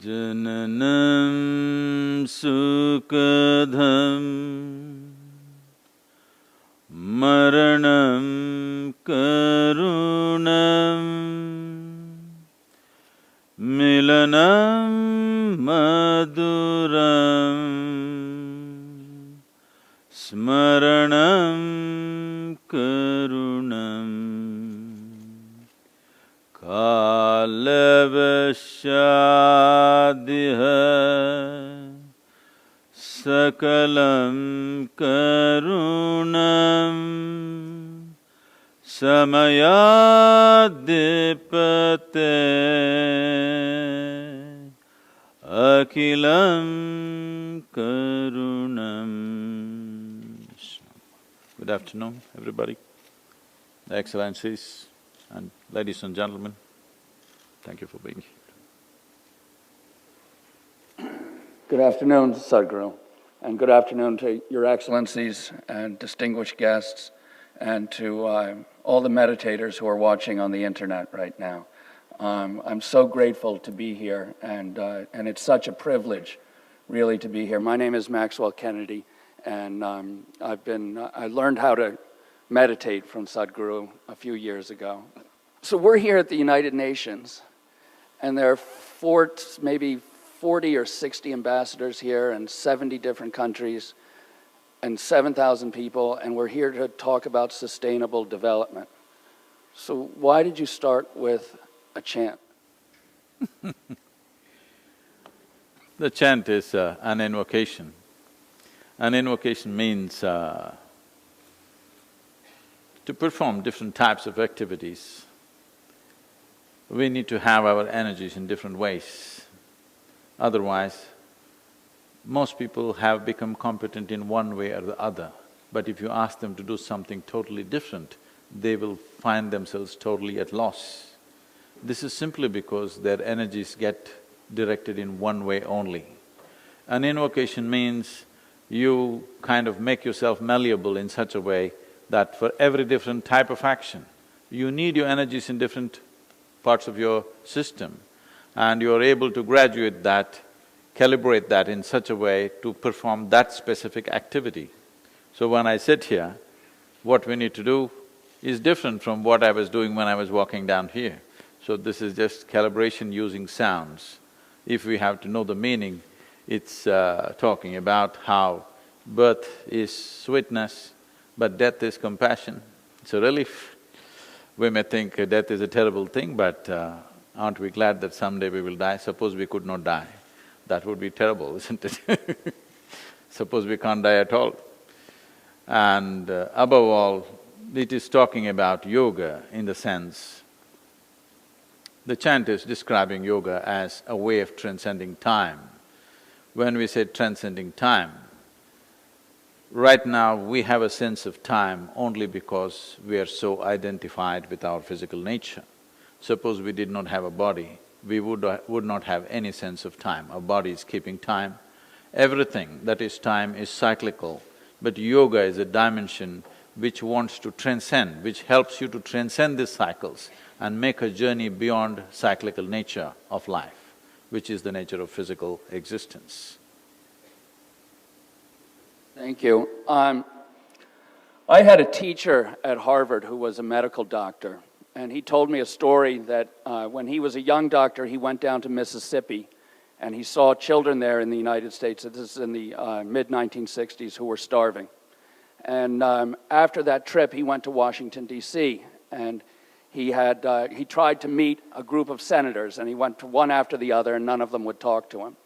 Jananam sukadham maranam karunam milanam maduram smaranam karunam kalavashadiha sakalam karunam samayadipate akilam karunam. Good afternoon, everybody, the Excellencies and ladies and gentlemen. Thank you for being here. Good afternoon, Sadhguru, and good afternoon to Your Excellencies and distinguished guests, and to all the meditators who are watching on the internet right now. I'm so grateful to be here, and it's such a privilege, really, to be here. My name is Maxwell Kennedy, and I learned how to meditate from Sadhguru a few years ago. So we're here at the United Nations, and there are maybe 40 or 60 ambassadors here and 70 different countries and 7,000 people, and we're here to talk about sustainable development. So why did you start with a chant? The chant is an invocation. An invocation means to perform different types of activities. We need to have our energies in different ways. Otherwise, most people have become competent in one way or the other. But if you ask them to do something totally different, they will find themselves totally at loss. This is simply because their energies get directed in one way only. An invocation means you kind of make yourself malleable in such a way that for every different type of action, you need your energies in different parts of your system, and you are able to graduate that, calibrate that in such a way to perform that specific activity. So when I sit here, what we need to do is different from what I was doing when I was walking down here. So this is just calibration using sounds. If we have to know the meaning, it's talking about how birth is sweetness, but death is compassion. It's a relief. We may think death is a terrible thing, but aren't we glad that someday we will die? Suppose we could not die, that would be terrible, isn't it? Suppose we can't die at all. And above all, it is talking about yoga in the sense, the chant is describing yoga as a way of transcending time. When we say transcending time, right now we have a sense of time only because we are so identified with our physical nature. Suppose we did not have a body, we would not have any sense of time. Our body is keeping time. Everything that is time is cyclical, but yoga is a dimension which wants to transcend, which helps you to transcend these cycles and make a journey beyond cyclical nature of life, which is the nature of physical existence. Thank you. I had a teacher at Harvard who was a medical doctor, and he told me a story that when he was a young doctor, he went down to Mississippi, and he saw children there in the United States, this is in the mid-1960s, who were starving. And after that trip, he went to Washington, D.C., and he tried to meet a group of senators, and he went to one after the other, and none of them would talk to him.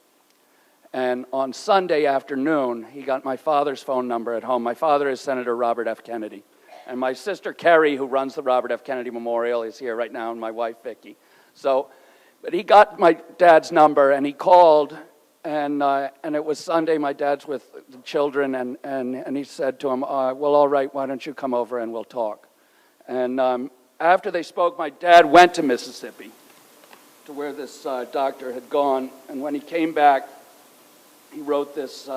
And on Sunday afternoon, he got my father's phone number at home. My father is Senator Robert F. Kennedy. And my sister Carrie, who runs the Robert F. Kennedy Memorial, is here right now, and my wife Vicki. But he got my dad's number, and he called, and it was Sunday. My dad's with the children, and he said to him, well, all right, why don't you come over and we'll talk. And after they spoke, my dad went to Mississippi, to where this doctor had gone, and when he came back, he wrote this,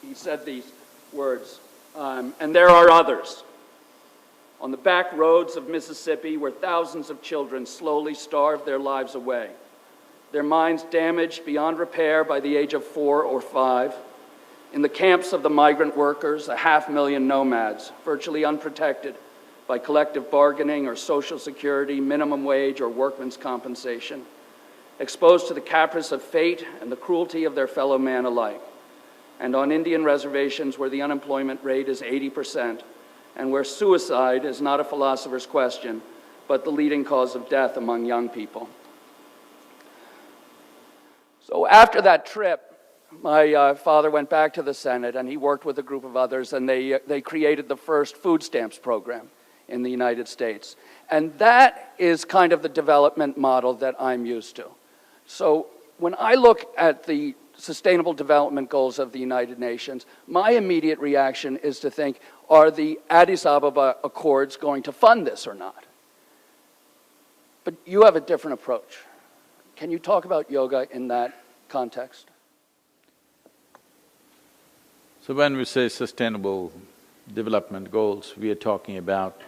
he said these words, and there are others. On the back roads of Mississippi, where thousands of children slowly starve their lives away, their minds damaged beyond repair by the age of 4 or 5. In the camps of the migrant workers, 500,000 nomads, virtually unprotected by collective bargaining or social security, minimum wage, or workman's compensation, exposed to the caprice of fate and the cruelty of their fellow man alike. And on Indian reservations where the unemployment rate is 80%, and where suicide is not a philosopher's question, but the leading cause of death among young people. So after that trip, my father went back to the Senate, and he worked with a group of others, and they created the first food stamps program in the United States. And that is kind of the development model that I'm used to. So when I look at the Sustainable Development Goals of the United Nations, my immediate reaction is to think, are the Addis Ababa Accords going to fund this or not? But you have a different approach. Can you talk about yoga in that context? So when we say Sustainable Development Goals, we are talking about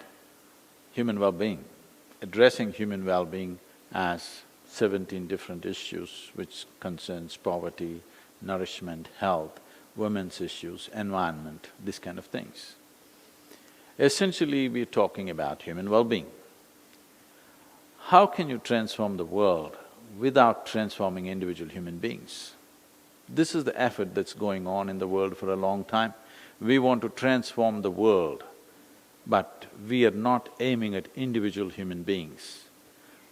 human well-being, addressing human well-being as 17 different issues which concerns poverty, nourishment, health, women's issues, environment, these kind of things. Essentially, we're talking about human well-being. How can you transform the world without transforming individual human beings? This is the effort that's going on in the world for a long time. We want to transform the world, but we are not aiming at individual human beings.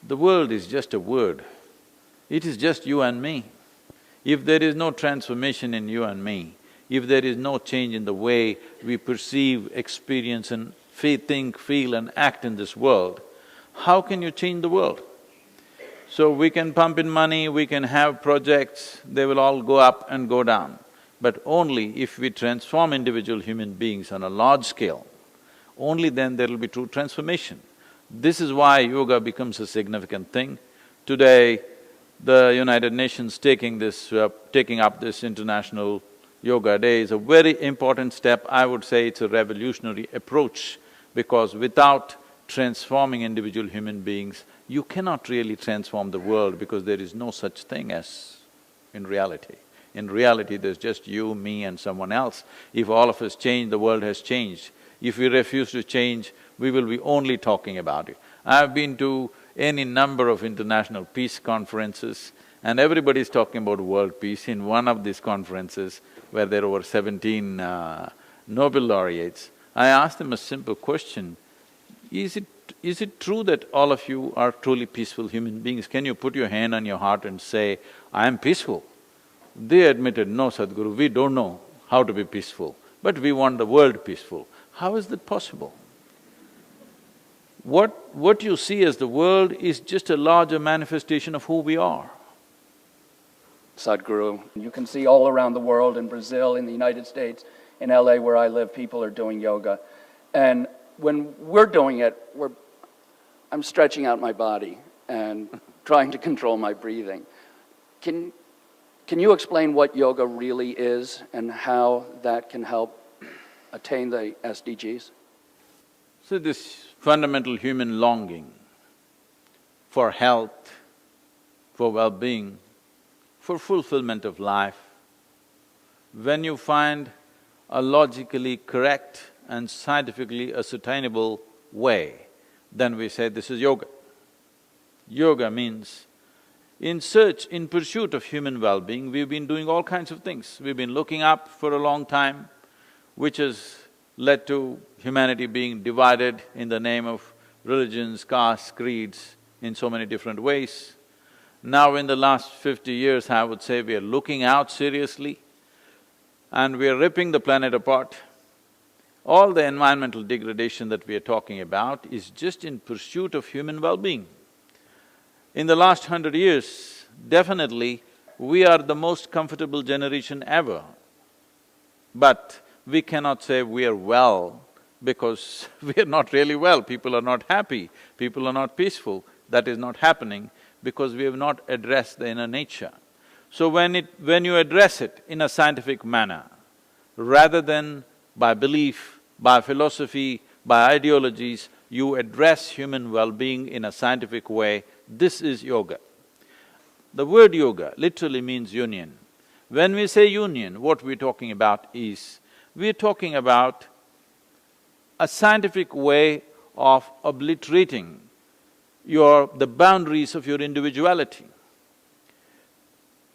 The world is just a word. It is just you and me. If there is no transformation in you and me, if there is no change in the way we perceive, experience and think, feel and act in this world, how can you change the world? So we can pump in money, we can have projects, they will all go up and go down. But only if we transform individual human beings on a large scale, only then there will be true transformation. This is why yoga becomes a significant thing. Today, the United Nations taking up this International Yoga Day is a very important step. I would say it's a revolutionary approach, because without transforming individual human beings, you cannot really transform the world, because there is no such thing as in reality. In reality, there's just you, me and someone else. If all of us change, the world has changed. If we refuse to change, we will be only talking about it. I've been to any number of international peace conferences, and everybody's talking about world peace. In one of these conferences, where there were 17 Nobel laureates, I asked them a simple question: Is it true that all of you are truly peaceful human beings? Can you put your hand on your heart and say, I am peaceful? They admitted, no, Sadhguru, we don't know how to be peaceful, but we want the world peaceful. How is that possible? What you see as the world is just a larger manifestation of who we are. Sadhguru, you can see all around the world, in Brazil, in the United States, in LA where I live, people are doing yoga. And when we're doing it, I'm stretching out my body and trying to control my breathing. Can you explain what yoga really is and how that can help attain the SDGs? So this fundamental human longing for health, for well-being, for fulfillment of life, when you find a logically correct and scientifically ascertainable way, then we say this is yoga. Yoga means in pursuit of human well-being, we've been doing all kinds of things. We've been looking up for a long time, which has led to humanity being divided in the name of religions, castes, creeds, in so many different ways. Now in the last 50 years, I would say we are looking out seriously and we are ripping the planet apart. All the environmental degradation that we are talking about is just in pursuit of human well-being. In the last 100 years, definitely, we are the most comfortable generation ever. But we cannot say we are well, because we are not really well. People are not happy, people are not peaceful. That is not happening because we have not addressed the inner nature. So when you address it in a scientific manner, rather than by belief, by philosophy, by ideologies, you address human well-being in a scientific way, this is yoga. The word yoga literally means union. When we say union, what we're talking about is, we're talking about a scientific way of obliterating the boundaries of your individuality.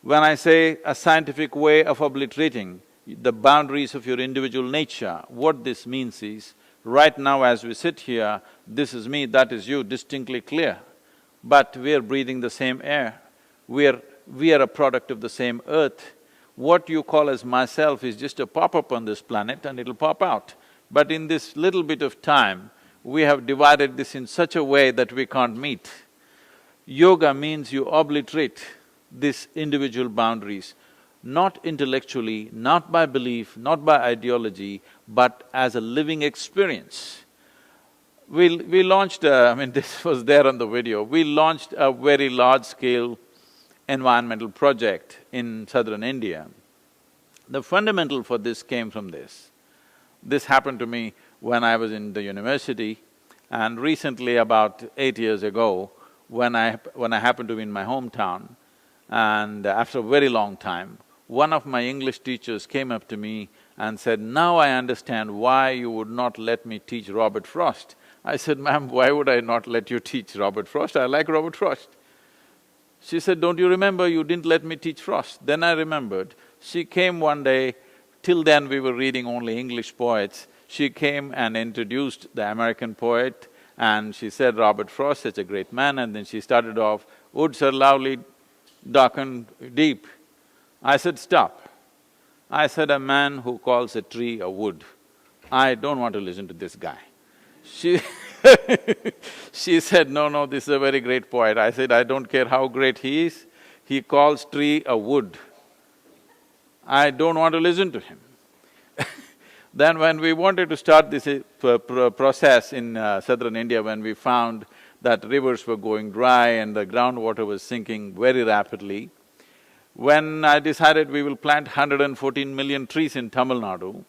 When I say a scientific way of obliterating the boundaries of your individual nature, what this means is, right now as we sit here, this is me, that is you, distinctly clear. But we're breathing the same air, we are a product of the same earth. What you call as myself is just a pop-up on this planet and it'll pop out. But in this little bit of time, we have divided this in such a way that we can't meet. Yoga means you obliterate these individual boundaries, not intellectually, not by belief, not by ideology, but as a living experience. We launched this was there on the video, we launched a very large-scale environmental project in southern India. The fundamental for this came from this. This happened to me when I was in the university, and recently, about 8 years ago, when I happened to be in my hometown, and after a very long time, one of my English teachers came up to me and said, "Now I understand why you would not let me teach Robert Frost." I said, "Ma'am, why would I not let you teach Robert Frost? I like Robert Frost." She said, "Don't you remember you didn't let me teach Frost?" Then I remembered. She came one day, till then we were reading only English poets. She came and introduced the American poet and she said, "Robert Frost, such a great man," and then she started off, "Woods are lovely, dark and deep." I said, "Stop." I said, "A man who calls a tree a wood, I don't want to listen to this guy." She said, "No, this is a very great poet." I said, "I don't care how great he is, he calls tree a wood. I don't want to listen to him." Then when we wanted to start this process in southern India, when we found that rivers were going dry and the groundwater was sinking very rapidly, when I decided we will plant 114 million trees in Tamil Nadu,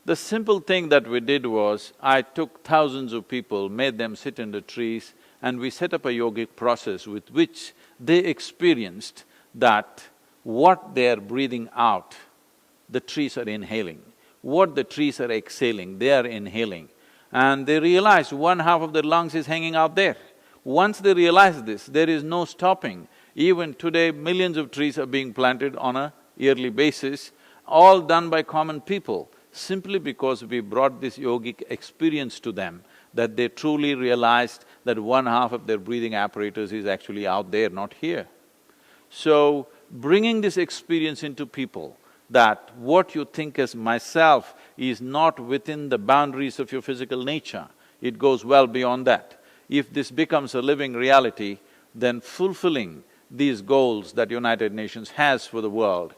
the simple thing that we did was, I took thousands of people, made them sit under trees, and we set up a yogic process with which they experienced that what they are breathing out, the trees are inhaling. What the trees are exhaling, they are inhaling. And they realized one half of their lungs is hanging out there. Once they realized this, there is no stopping. Even today, millions of trees are being planted on a yearly basis, all done by common people, simply because we brought this yogic experience to them, that they truly realized that one half of their breathing apparatus is actually out there, not here. So, bringing this experience into people, that what you think as myself is not within the boundaries of your physical nature, it goes well beyond that. If this becomes a living reality, then fulfilling these goals that United Nations has for the world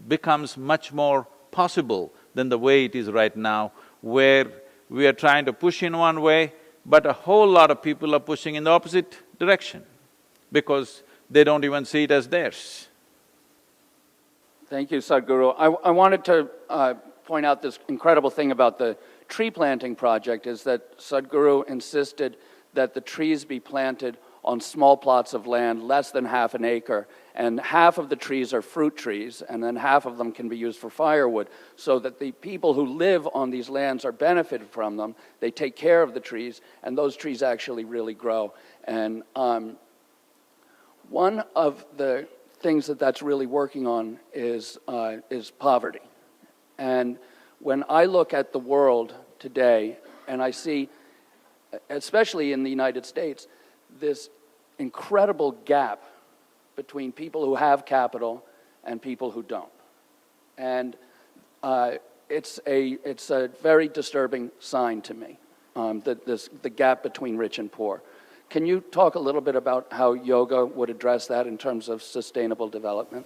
becomes much more possible than the way it is right now, where we are trying to push in one way, but a whole lot of people are pushing in the opposite direction, because they don't even see it as theirs. Thank you, Sadhguru. I wanted to point out this incredible thing about the tree planting project, is that Sadhguru insisted that the trees be planted on small plots of land, less than half an acre, and half of the trees are fruit trees, and then half of them can be used for firewood, so that the people who live on these lands are benefited from them, they take care of the trees, and those trees actually really grow. And one of the things that's really working on is poverty. And when I look at the world today, and I see, especially in the United States, this incredible gap between people who have capital and people who don't. And it's a very disturbing sign to me, the gap between rich and poor. Can you talk a little bit about how yoga would address that in terms of sustainable development?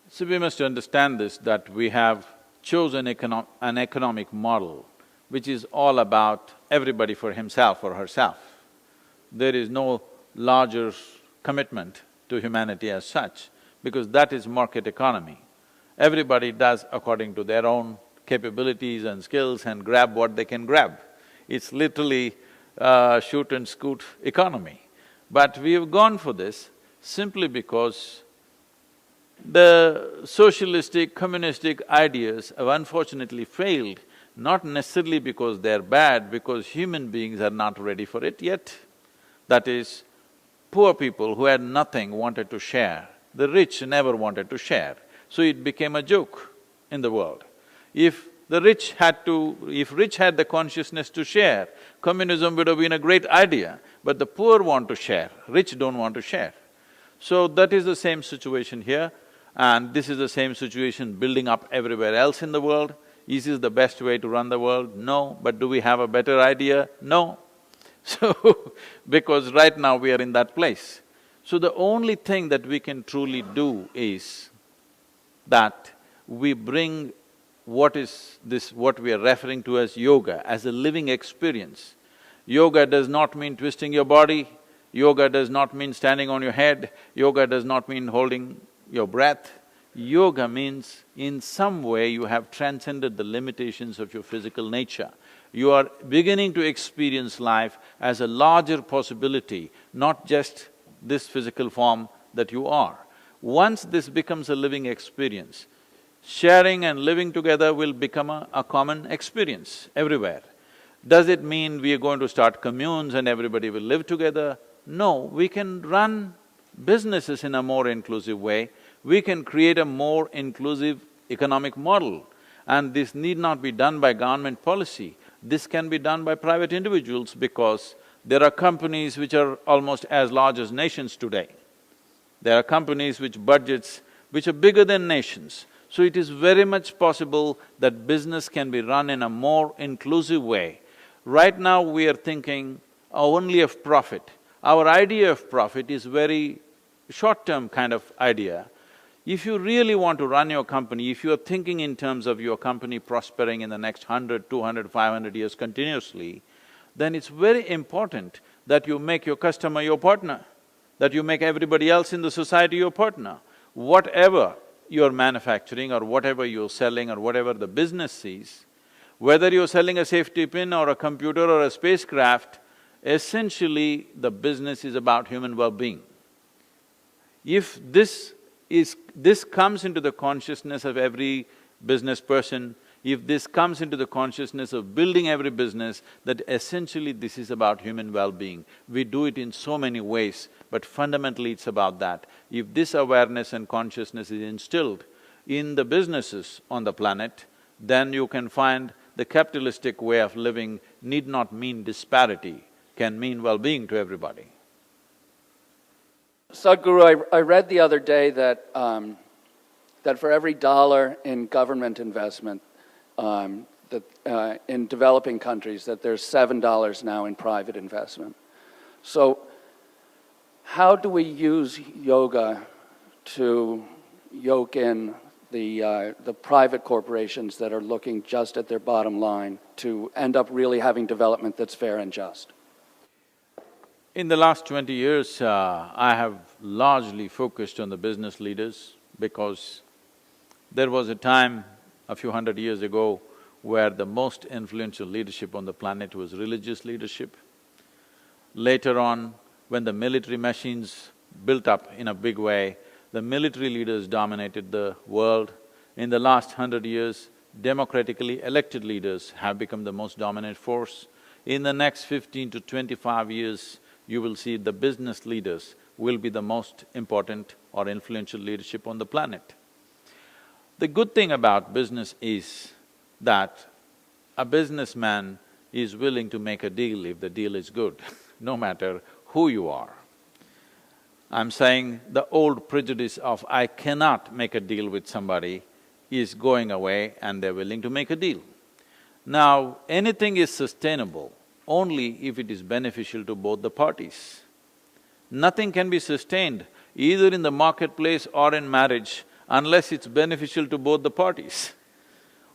So we must understand this, that we have chosen an economic model which is all about everybody for himself or herself. There is no larger commitment to humanity as such, because that is market economy. Everybody does according to their own capabilities and skills and grab what they can grab. It's literally shoot and scoot economy. But we have gone for this simply because the socialistic, communistic ideas have unfortunately failed, not necessarily because they're bad, because human beings are not ready for it yet. That is, poor people who had nothing wanted to share, the rich never wanted to share, so it became a joke in the world. If rich had the consciousness to share, communism would have been a great idea, but the poor want to share, rich don't want to share. So that is the same situation here, and this is the same situation building up everywhere else in the world. Is this the best way to run the world? No. But do we have a better idea? No. So, because right now we are in that place. So the only thing that we can truly do is that we bring what we are referring to as yoga, as a living experience. Yoga does not mean twisting your body, yoga does not mean standing on your head, yoga does not mean holding your breath. Yoga means in some way you have transcended the limitations of your physical nature. You are beginning to experience life as a larger possibility, not just this physical form that you are. Once this becomes a living experience, sharing and living together will become a common experience everywhere. Does it mean we are going to start communes and everybody will live together? No, we can run businesses in a more inclusive way, we can create a more inclusive economic model, and this need not be done by government policy. This can be done by private individuals because there are companies which are almost as large as nations today. There are companies which are bigger than nations. So it is very much possible that business can be run in a more inclusive way. Right now we are thinking only of profit. Our idea of profit is very short-term kind of idea. If you really want to run your company, if you are thinking in terms of your company prospering in the next 100, 200, 500 years continuously, then it's very important that you make your customer your partner, that you make everybody else in the society your partner. Whatever you're manufacturing or whatever you're selling or whatever the business sees, whether you're selling a safety pin or a computer or a spacecraft, essentially the business is about human well-being. If this comes into the consciousness of every business person, if this comes into the consciousness of building every business, that essentially this is about human well-being. We do it in so many ways, but fundamentally it's about that. If this awareness and consciousness is instilled in the businesses on the planet, then you can find the capitalistic way of living need not mean disparity, can mean well-being to everybody. Sadhguru, I read the other day that for every dollar in government investment in developing countries, that there's $7 now in private investment. So how do we use yoga to yoke in the private corporations that are looking just at their bottom line to end up really having development that's fair and just? In the last 20 years, I have largely focused on the business leaders because there was a time a few hundred years ago where the most influential leadership on the planet was religious leadership. Later on, when the military machines built up in a big way, the military leaders dominated the world. In the last 100 years, democratically elected leaders have become the most dominant force. In the next 15 to 25 years, you will see the business leaders will be the most important or influential leadership on the planet. The good thing about business is that a businessman is willing to make a deal if the deal is good, no matter who you are. I'm saying the old prejudice of I cannot make a deal with somebody is going away and they're willing to make a deal. Now, anything is sustainable only if it is beneficial to both the parties. Nothing can be sustained either in the marketplace or in marriage unless it's beneficial to both the parties.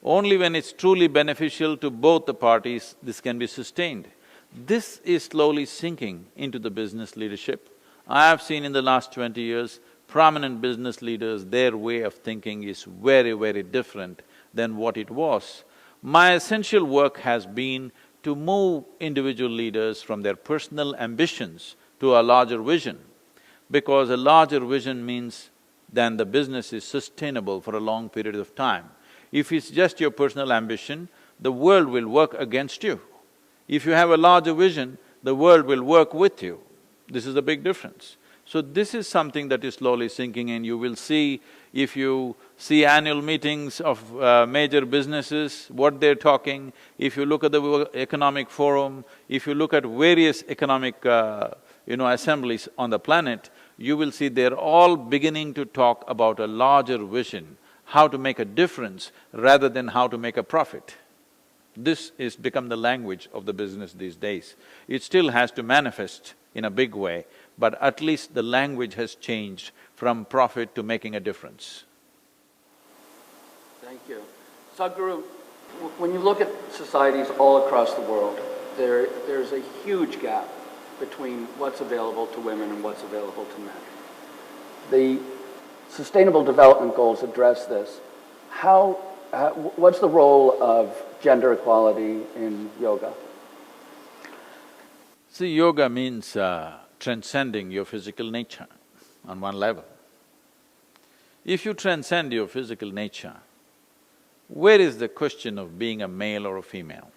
Only when it's truly beneficial to both the parties, this can be sustained. This is slowly sinking into the business leadership. I have seen in the last 20 years, prominent business leaders, their way of thinking is very, very different than what it was. My essential work has been to move individual leaders from their personal ambitions to a larger vision, because a larger vision means then the business is sustainable for a long period of time. If it's just your personal ambition, the world will work against you. If you have a larger vision, the world will work with you. This is the big difference. So this is something that is slowly sinking in. You will see, if you see annual meetings of major businesses, what they're talking, if you look at the economic forum, if you look at various economic assemblies on the planet, you will see they're all beginning to talk about a larger vision, how to make a difference rather than how to make a profit. This is become the language of the business these days. It still has to manifest in a big way, but at least the language has changed from profit to making a difference. Thank you. Sadhguru, when you look at societies all across the world, there's a huge gap between what's available to women and what's available to men. The Sustainable Development Goals address this. What's the role of gender equality in yoga? See, yoga means transcending your physical nature on one level. If you transcend your physical nature, where is the question of being a male or a female?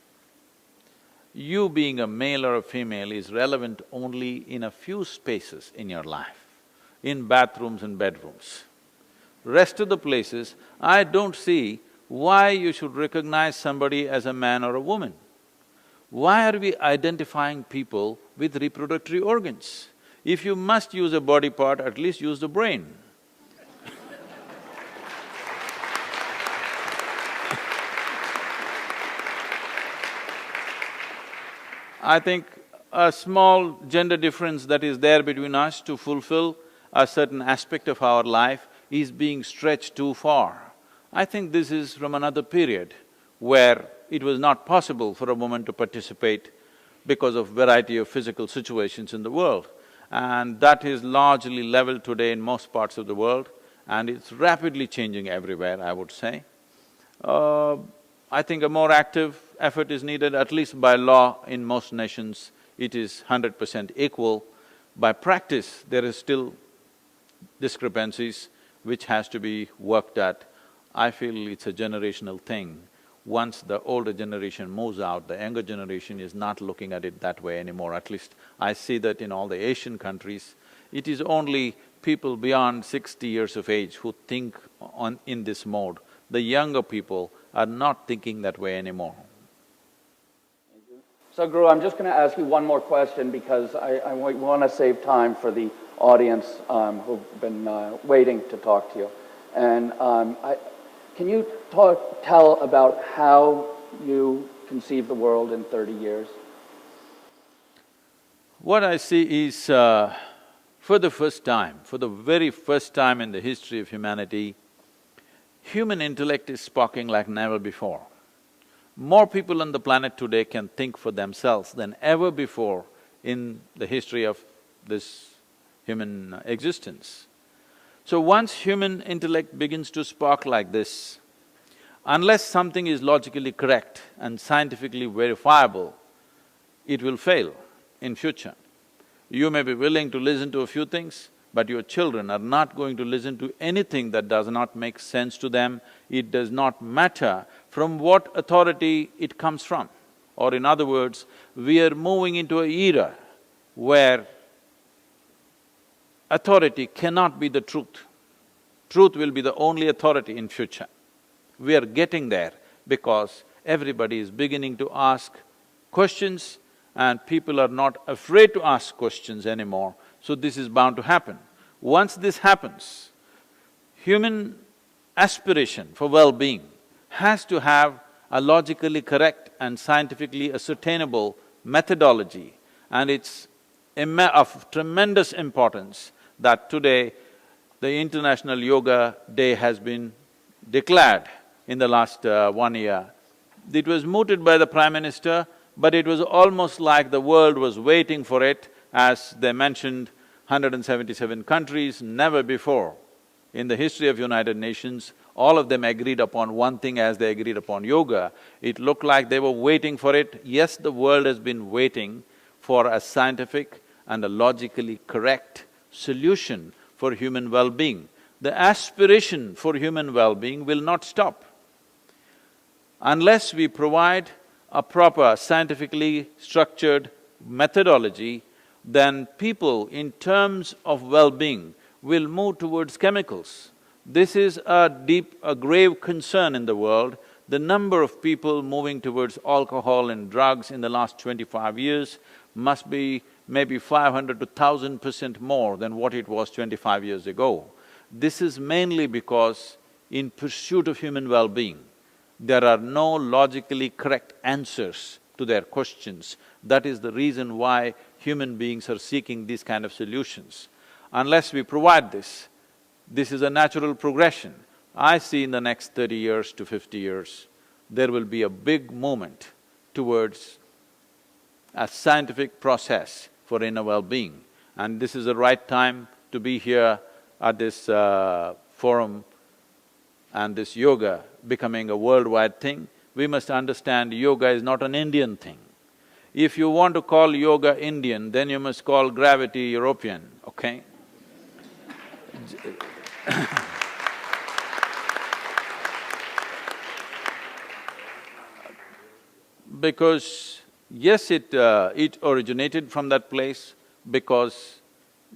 You being a male or a female is relevant only in a few spaces in your life, in bathrooms and bedrooms. Rest of the places, I don't see why you should recognize somebody as a man or a woman. Why are we identifying people with reproductory organs? If you must use a body part, at least use the brain. I think a small gender difference that is there between us to fulfill a certain aspect of our life is being stretched too far. I think this is from another period where it was not possible for a woman to participate because of variety of physical situations in the world. And that is largely leveled today in most parts of the world, and it's rapidly changing everywhere, I would say. I think a more active effort is needed, at least by law in most nations it is 100% equal. By practice, there is still discrepancies which has to be worked at. I feel it's a generational thing. Once the older generation moves out, the younger generation is not looking at it that way anymore. At least I see that in all the Asian countries. It is only people beyond 60 years of age who think in this mode. The younger people are not thinking that way anymore. So, Guru, I'm just going to ask you one more question because I want to save time for the audience who've been waiting to talk to you. And can you tell about how you conceive the world in 30 years? What I see is, for the very first time in the history of humanity, human intellect is sparking like never before. More people on the planet today can think for themselves than ever before in the history of this human existence. So once human intellect begins to spark like this, unless something is logically correct and scientifically verifiable, it will fail in future. You may be willing to listen to a few things, but your children are not going to listen to anything that does not make sense to them. It does not matter from what authority it comes from. Or in other words, we are moving into an era where authority cannot be the truth. Truth will be the only authority in future. We are getting there because everybody is beginning to ask questions and people are not afraid to ask questions anymore. So this is bound to happen. Once this happens, human aspiration for well-being has to have a logically correct and scientifically ascertainable methodology, and it's of tremendous importance that today the International Yoga Day has been declared in the last 1 year. It was mooted by the Prime Minister, but it was almost like the world was waiting for it. As they mentioned, 177 countries, never before in the history of United Nations, all of them agreed upon one thing as they agreed upon yoga. It looked like they were waiting for it. Yes, the world has been waiting for a scientific and a logically correct solution for human well-being. The aspiration for human well-being will not stop. Unless we provide a proper scientifically structured methodology, then people in terms of well-being will move towards chemicals. This is a grave concern in the world. The number of people moving towards alcohol and drugs in the last 25 years must be maybe 500 to 1000% more than what it was 25 years ago. This is mainly because in pursuit of human well-being, there are no logically correct answers to their questions. That is the reason why human beings are seeking these kind of solutions. Unless we provide this, this is a natural progression. I see in the next 30 years to 50 years, there will be a big movement towards a scientific process for inner well-being. And this is the right time to be here at this forum and this yoga becoming a worldwide thing. We must understand yoga is not an Indian thing. If you want to call yoga Indian, then you must call gravity European, okay? Because yes, it originated from that place, because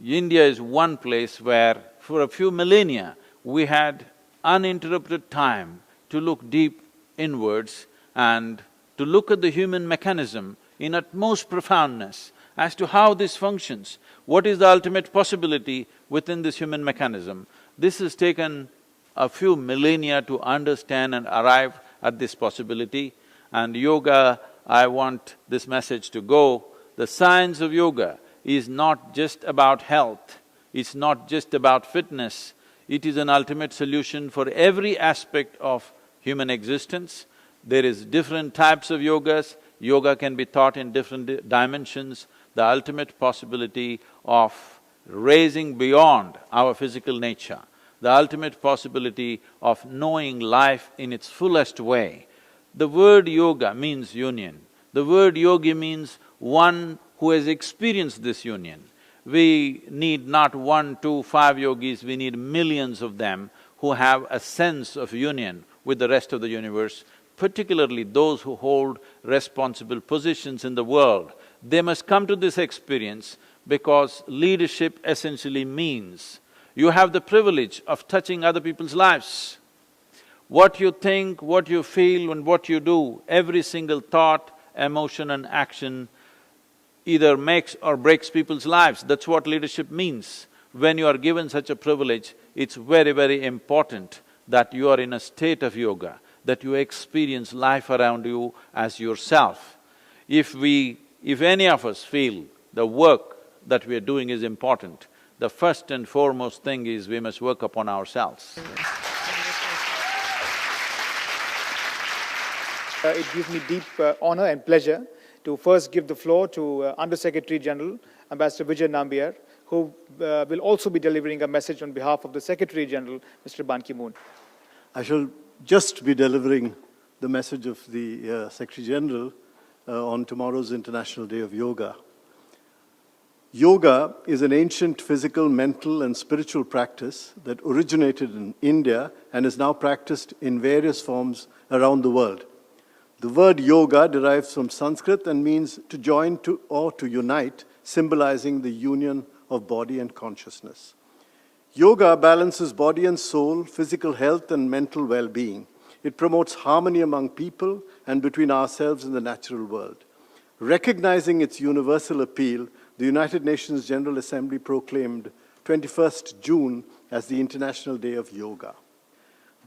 India is one place where for a few millennia we had uninterrupted time to look deep inwards and to look at the human mechanism in utmost profoundness as to how this functions, what is the ultimate possibility within this human mechanism. This has taken a few millennia to understand and arrive at this possibility. And yoga, I want this message to go, the science of yoga is not just about health, it's not just about fitness, it is an ultimate solution for every aspect of human existence. There is different types of yogas, yoga can be taught in different dimensions. The ultimate possibility of raising beyond our physical nature, the ultimate possibility of knowing life in its fullest way. The word yoga means union. The word yogi means one who has experienced this union. We need not 1, 2, 5 yogis, we need millions of them who have a sense of union with the rest of the universe, particularly those who hold responsible positions in the world. They must come to this experience because leadership essentially means you have the privilege of touching other people's lives. What you think, what you feel and what you do, every single thought, emotion and action either makes or breaks people's lives. That's what leadership means. When you are given such a privilege, it's very, very important that you are in a state of yoga, that you experience life around you as yourself. If any of us feel the work that we are doing is important, the first and foremost thing is we must work upon ourselves. It gives me deep honor and pleasure to first give the floor to Under-Secretary General, Ambassador Vijay Nambiar, who will also be delivering a message on behalf of the Secretary General, Mr. Ban Ki-moon. I shall just be delivering the message of the Secretary General on tomorrow's International Day of Yoga. Yoga is an ancient physical, mental and spiritual practice that originated in India and is now practiced in various forms around the world. The word yoga derives from Sanskrit and means to join or to unite, symbolizing the union of body and consciousness. Yoga balances body and soul, physical health and mental well-being. It promotes harmony among people and between ourselves and the natural world. Recognizing its universal appeal, the United Nations General Assembly proclaimed 21st June as the International Day of Yoga.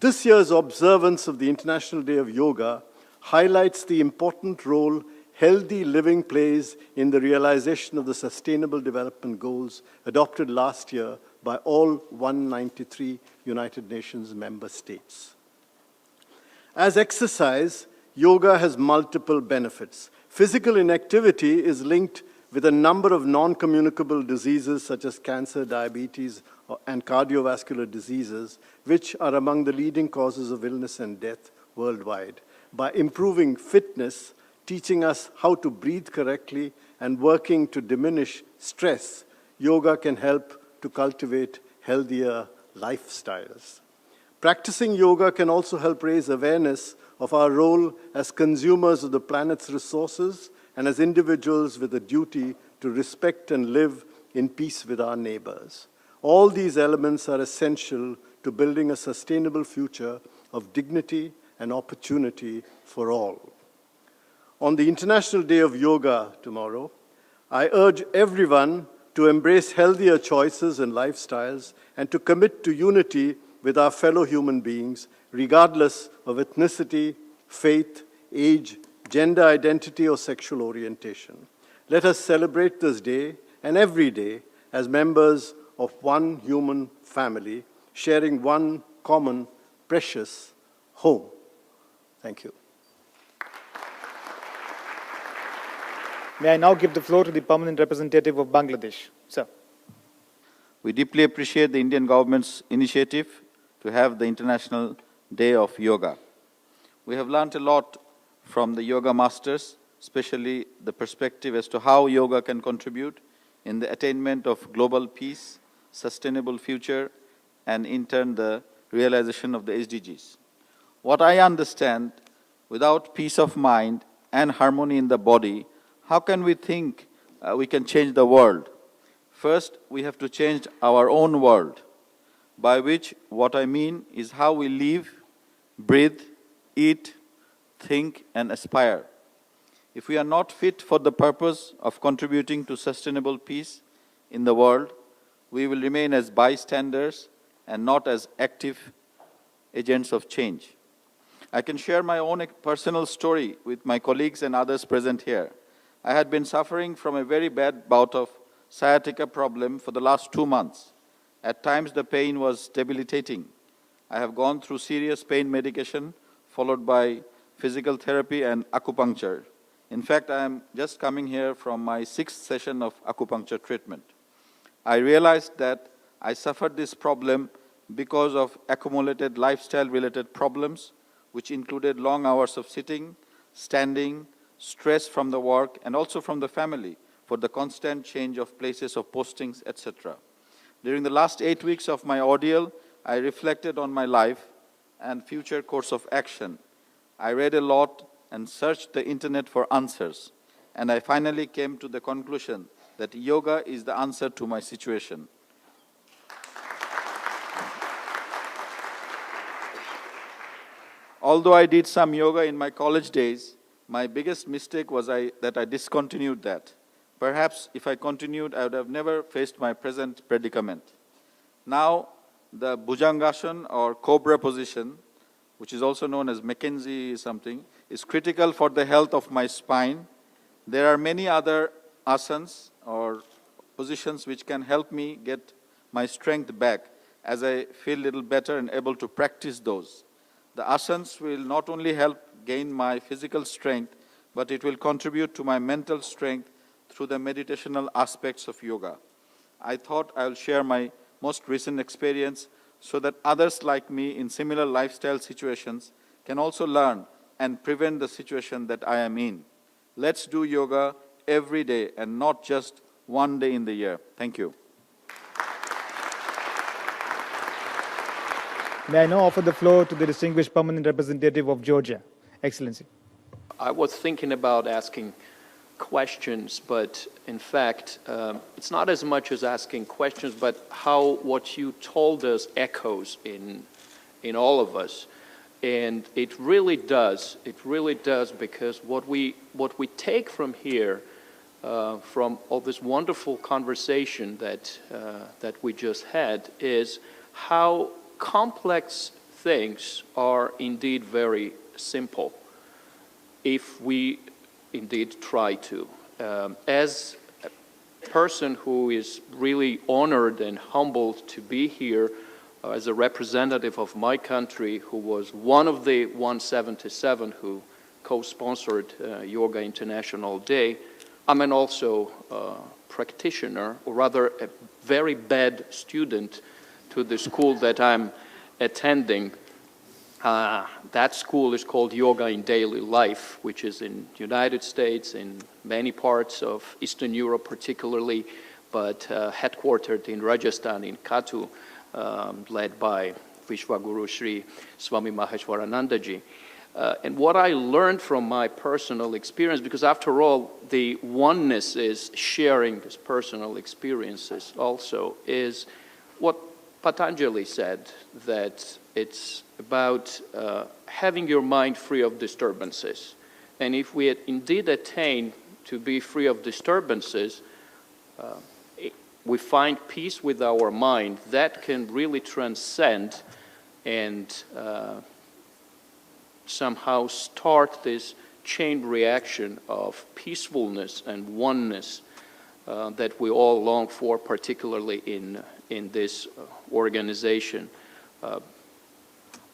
This year's observance of the International Day of Yoga highlights the important role healthy living plays in the realization of the Sustainable Development Goals adopted last year by all 193 United Nations member states. As exercise, yoga has multiple benefits. Physical inactivity is linked with a number of non-communicable diseases such as cancer, diabetes, and cardiovascular diseases, which are among the leading causes of illness and death worldwide. By improving fitness, teaching us how to breathe correctly and working to diminish stress, yoga can help to cultivate healthier lifestyles. Practicing yoga can also help raise awareness of our role as consumers of the planet's resources and as individuals with a duty to respect and live in peace with our neighbors. All these elements are essential to building a sustainable future of dignity and opportunity for all. On the International Day of Yoga tomorrow, I urge everyone to embrace healthier choices and lifestyles and to commit to unity with our fellow human beings, regardless of ethnicity, faith, age, gender identity, or sexual orientation. Let us celebrate this day and every day as members of one human family, sharing one common, precious home. Thank you. May I now give the floor to the permanent representative of Bangladesh. Sir. We deeply appreciate the Indian government's initiative to have the International Day of Yoga. We have learned a lot from the yoga masters, especially the perspective as to how yoga can contribute in the attainment of global peace, sustainable future, and in turn the realization of the SDGs. What I understand, without peace of mind and harmony in the body, how can we think we can change the world? First, we have to change our own world, by which what I mean is how we live, breathe, eat, think, and aspire. If we are not fit for the purpose of contributing to sustainable peace in the world, we will remain as bystanders and not as active agents of change. I can share my own personal story with my colleagues and others present here. I had been suffering from a very bad bout of sciatica problem for the last 2 months. At times the pain was debilitating. I have gone through serious pain medication followed by physical therapy and acupuncture. In fact, I am just coming here from my 6th session of acupuncture treatment. I realized that I suffered this problem because of accumulated lifestyle-related problems, which included long hours of sitting, standing, stress from the work, and also from the family for the constant change of places of postings, etc. During the last 8 weeks of my ordeal, I reflected on my life and future course of action. I read a lot and searched the internet for answers, and I finally came to the conclusion that yoga is the answer to my situation. Although I did some yoga in my college days, my biggest mistake was that I discontinued that. Perhaps if I continued, I would have never faced my present predicament. Now, the Bhujangasana or cobra position, which is also known as Mackenzie something, is critical for the health of my spine. There are many other asanas or positions which can help me get my strength back as I feel a little better and able to practice those. The asanas will not only help gain my physical strength, but it will contribute to my mental strength through the meditational aspects of yoga. I thought I will share my most recent experience so that others like me in similar lifestyle situations can also learn and prevent the situation that I am in. Let's do yoga every day and not just one day in the year. Thank you. May I now offer the floor to the distinguished permanent representative of Georgia. Excellency. I was thinking about asking questions, but in fact, it's not as much as asking questions, but how what you told us echoes in all of us. And it really does, because what we take from here, from all this wonderful conversation that we just had, is how complex things are indeed very simple if we indeed try to. As a person who is really honored and humbled to be here as a representative of my country, who was one of the 177 who co-sponsored Yoga International Day, I'm also a practitioner, or rather a very bad student to the school that I'm attending. That school is called Yoga in Daily Life, which is in the United States, in many parts of Eastern Europe particularly, but headquartered in Rajasthan, in Kathu, led by Vishwaguru Sri Swami Maheshwaranandaji. And what I learned from my personal experience, because after all, the oneness is sharing these personal experiences also, is what Patanjali said, that it's about having your mind free of disturbances. And if we indeed attain to be free of disturbances, we find peace with our mind that can really transcend and somehow start this chain reaction of peacefulness and oneness that we all long for, particularly in this organization.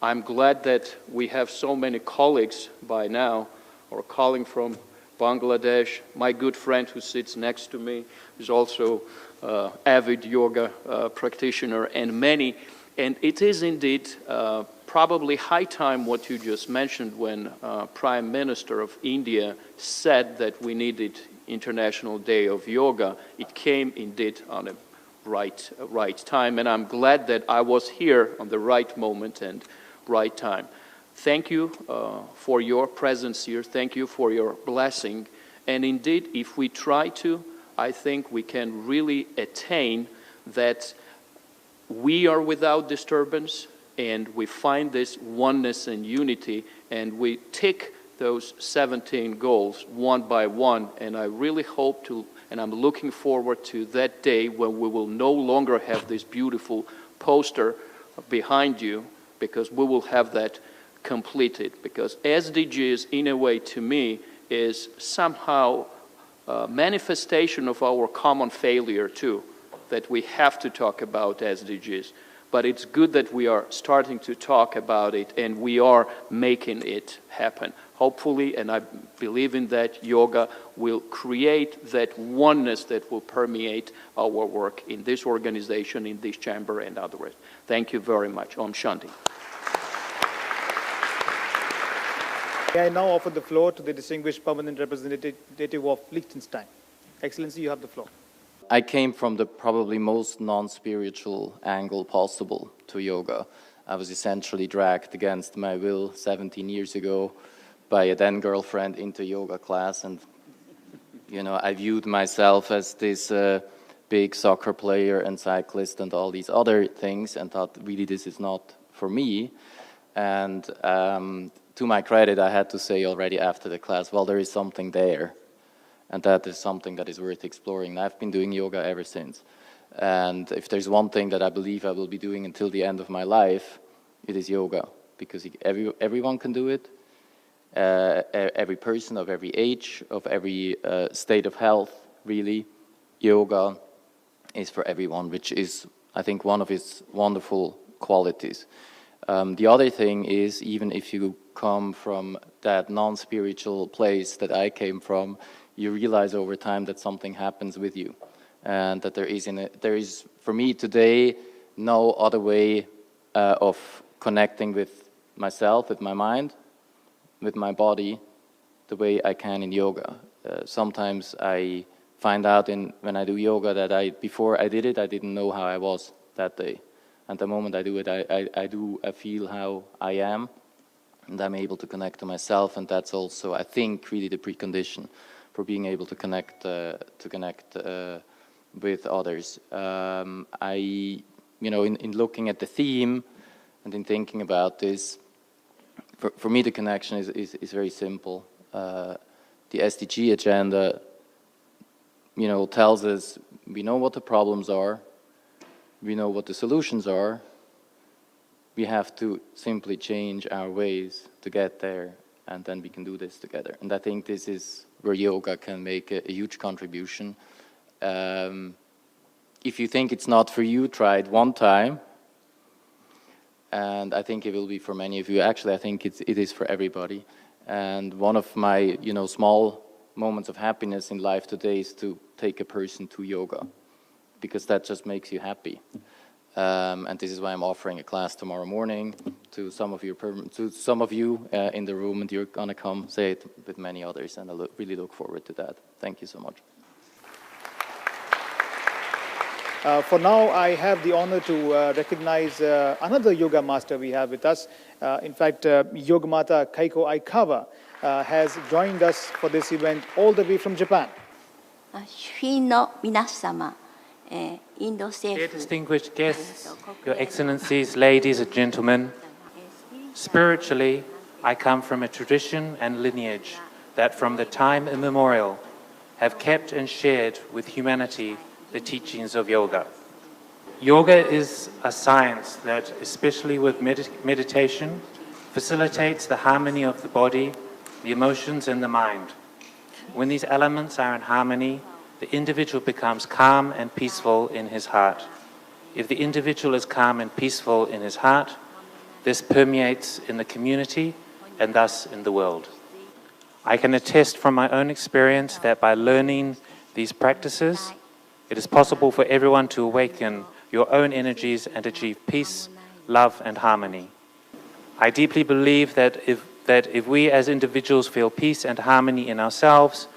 I'm glad that we have so many colleagues by now, or calling from Bangladesh. My good friend who sits next to me is also avid yoga practitioner, and many. And it is indeed probably high time what you just mentioned when Prime Minister of India said that we needed International Day of Yoga. It came indeed on a right time, and I'm glad that I was here on the right moment and right time. Thank you for your presence here. Thank you for your blessing. And indeed, if we try to, I think we can really attain that we are without disturbance, and we find this oneness and unity, and we tick those 17 goals one by one. And I really hope to, and I'm looking forward to that day when we will no longer have this beautiful poster behind you, because we will have that completed. Because SDGs, in a way, to me, is somehow a manifestation of our common failure too, that we have to talk about SDGs. But it's good that we are starting to talk about it, and we are making it happen. Hopefully, and I believe in that, yoga will create that oneness that will permeate our work in this organization, in this chamber, and otherwise. Thank you very much. Om Shanti. I now offer the floor to the distinguished permanent representative of Liechtenstein. Excellency, you have the floor. I came from the probably most non-spiritual angle possible to yoga. I was essentially dragged against my will 17 years ago by a then girlfriend into yoga class, and I viewed myself as this big soccer player and cyclist and all these other things, and thought really this is not for me. And to my credit, I had to say already after the class, well, there is something there. And that is something that is worth exploring. And I've been doing yoga ever since. And if there's one thing that I believe I will be doing until the end of my life, it is yoga. Because everyone can do it. Every person of every age, of every state of health, really. Yoga is for everyone, which is, I think, one of its wonderful qualities. The other thing is, even if you come from that non-spiritual place that I came from, you realize over time that something happens with you, and that there is for me today no other way of connecting with myself, with my mind, with my body, the way I can in yoga. Sometimes I find out when I do yoga that before I did it, I didn't know how I was that day, and the moment I do it, I feel how I am, and I'm able to connect to myself, and that's also, I think, really the precondition for being able to connect with others. In looking at the theme and in thinking about this, for me the connection is very simple. The SDG agenda, tells us we know what the problems are, we know what the solutions are. We have to simply change our ways to get there, and then we can do this together. And I think this is where yoga can make a huge contribution. If you think it's not for you, try it one time. And I think it will be for many of you. Actually, I think it is for everybody. And one of my, small moments of happiness in life today is to take a person to yoga, because that just makes you happy. And this is why I'm offering a class tomorrow morning to some of you, in the room, and you're gonna come say it with many others, and I really look forward to that. Thank you so much. For now, I have the honor to recognize another yoga master we have with us. In fact, Yogamata Kaiko Aikawa has joined us for this event all the way from Japan. Dear distinguished guests, Your Excellencies, ladies and gentlemen, spiritually, I come from a tradition and lineage that from the time immemorial have kept and shared with humanity the teachings of yoga. Yoga is a science that, especially with meditation, facilitates the harmony of the body, the emotions, and the mind. When these elements are in harmony, the individual becomes calm and peaceful in his heart. If the individual is calm and peaceful in his heart, this permeates in the community and thus in the world. I can attest from my own experience that by learning these practices, it is possible for everyone to awaken your own energies and achieve peace, love, and harmony. I deeply believe that if we as individuals feel peace and harmony in ourselves,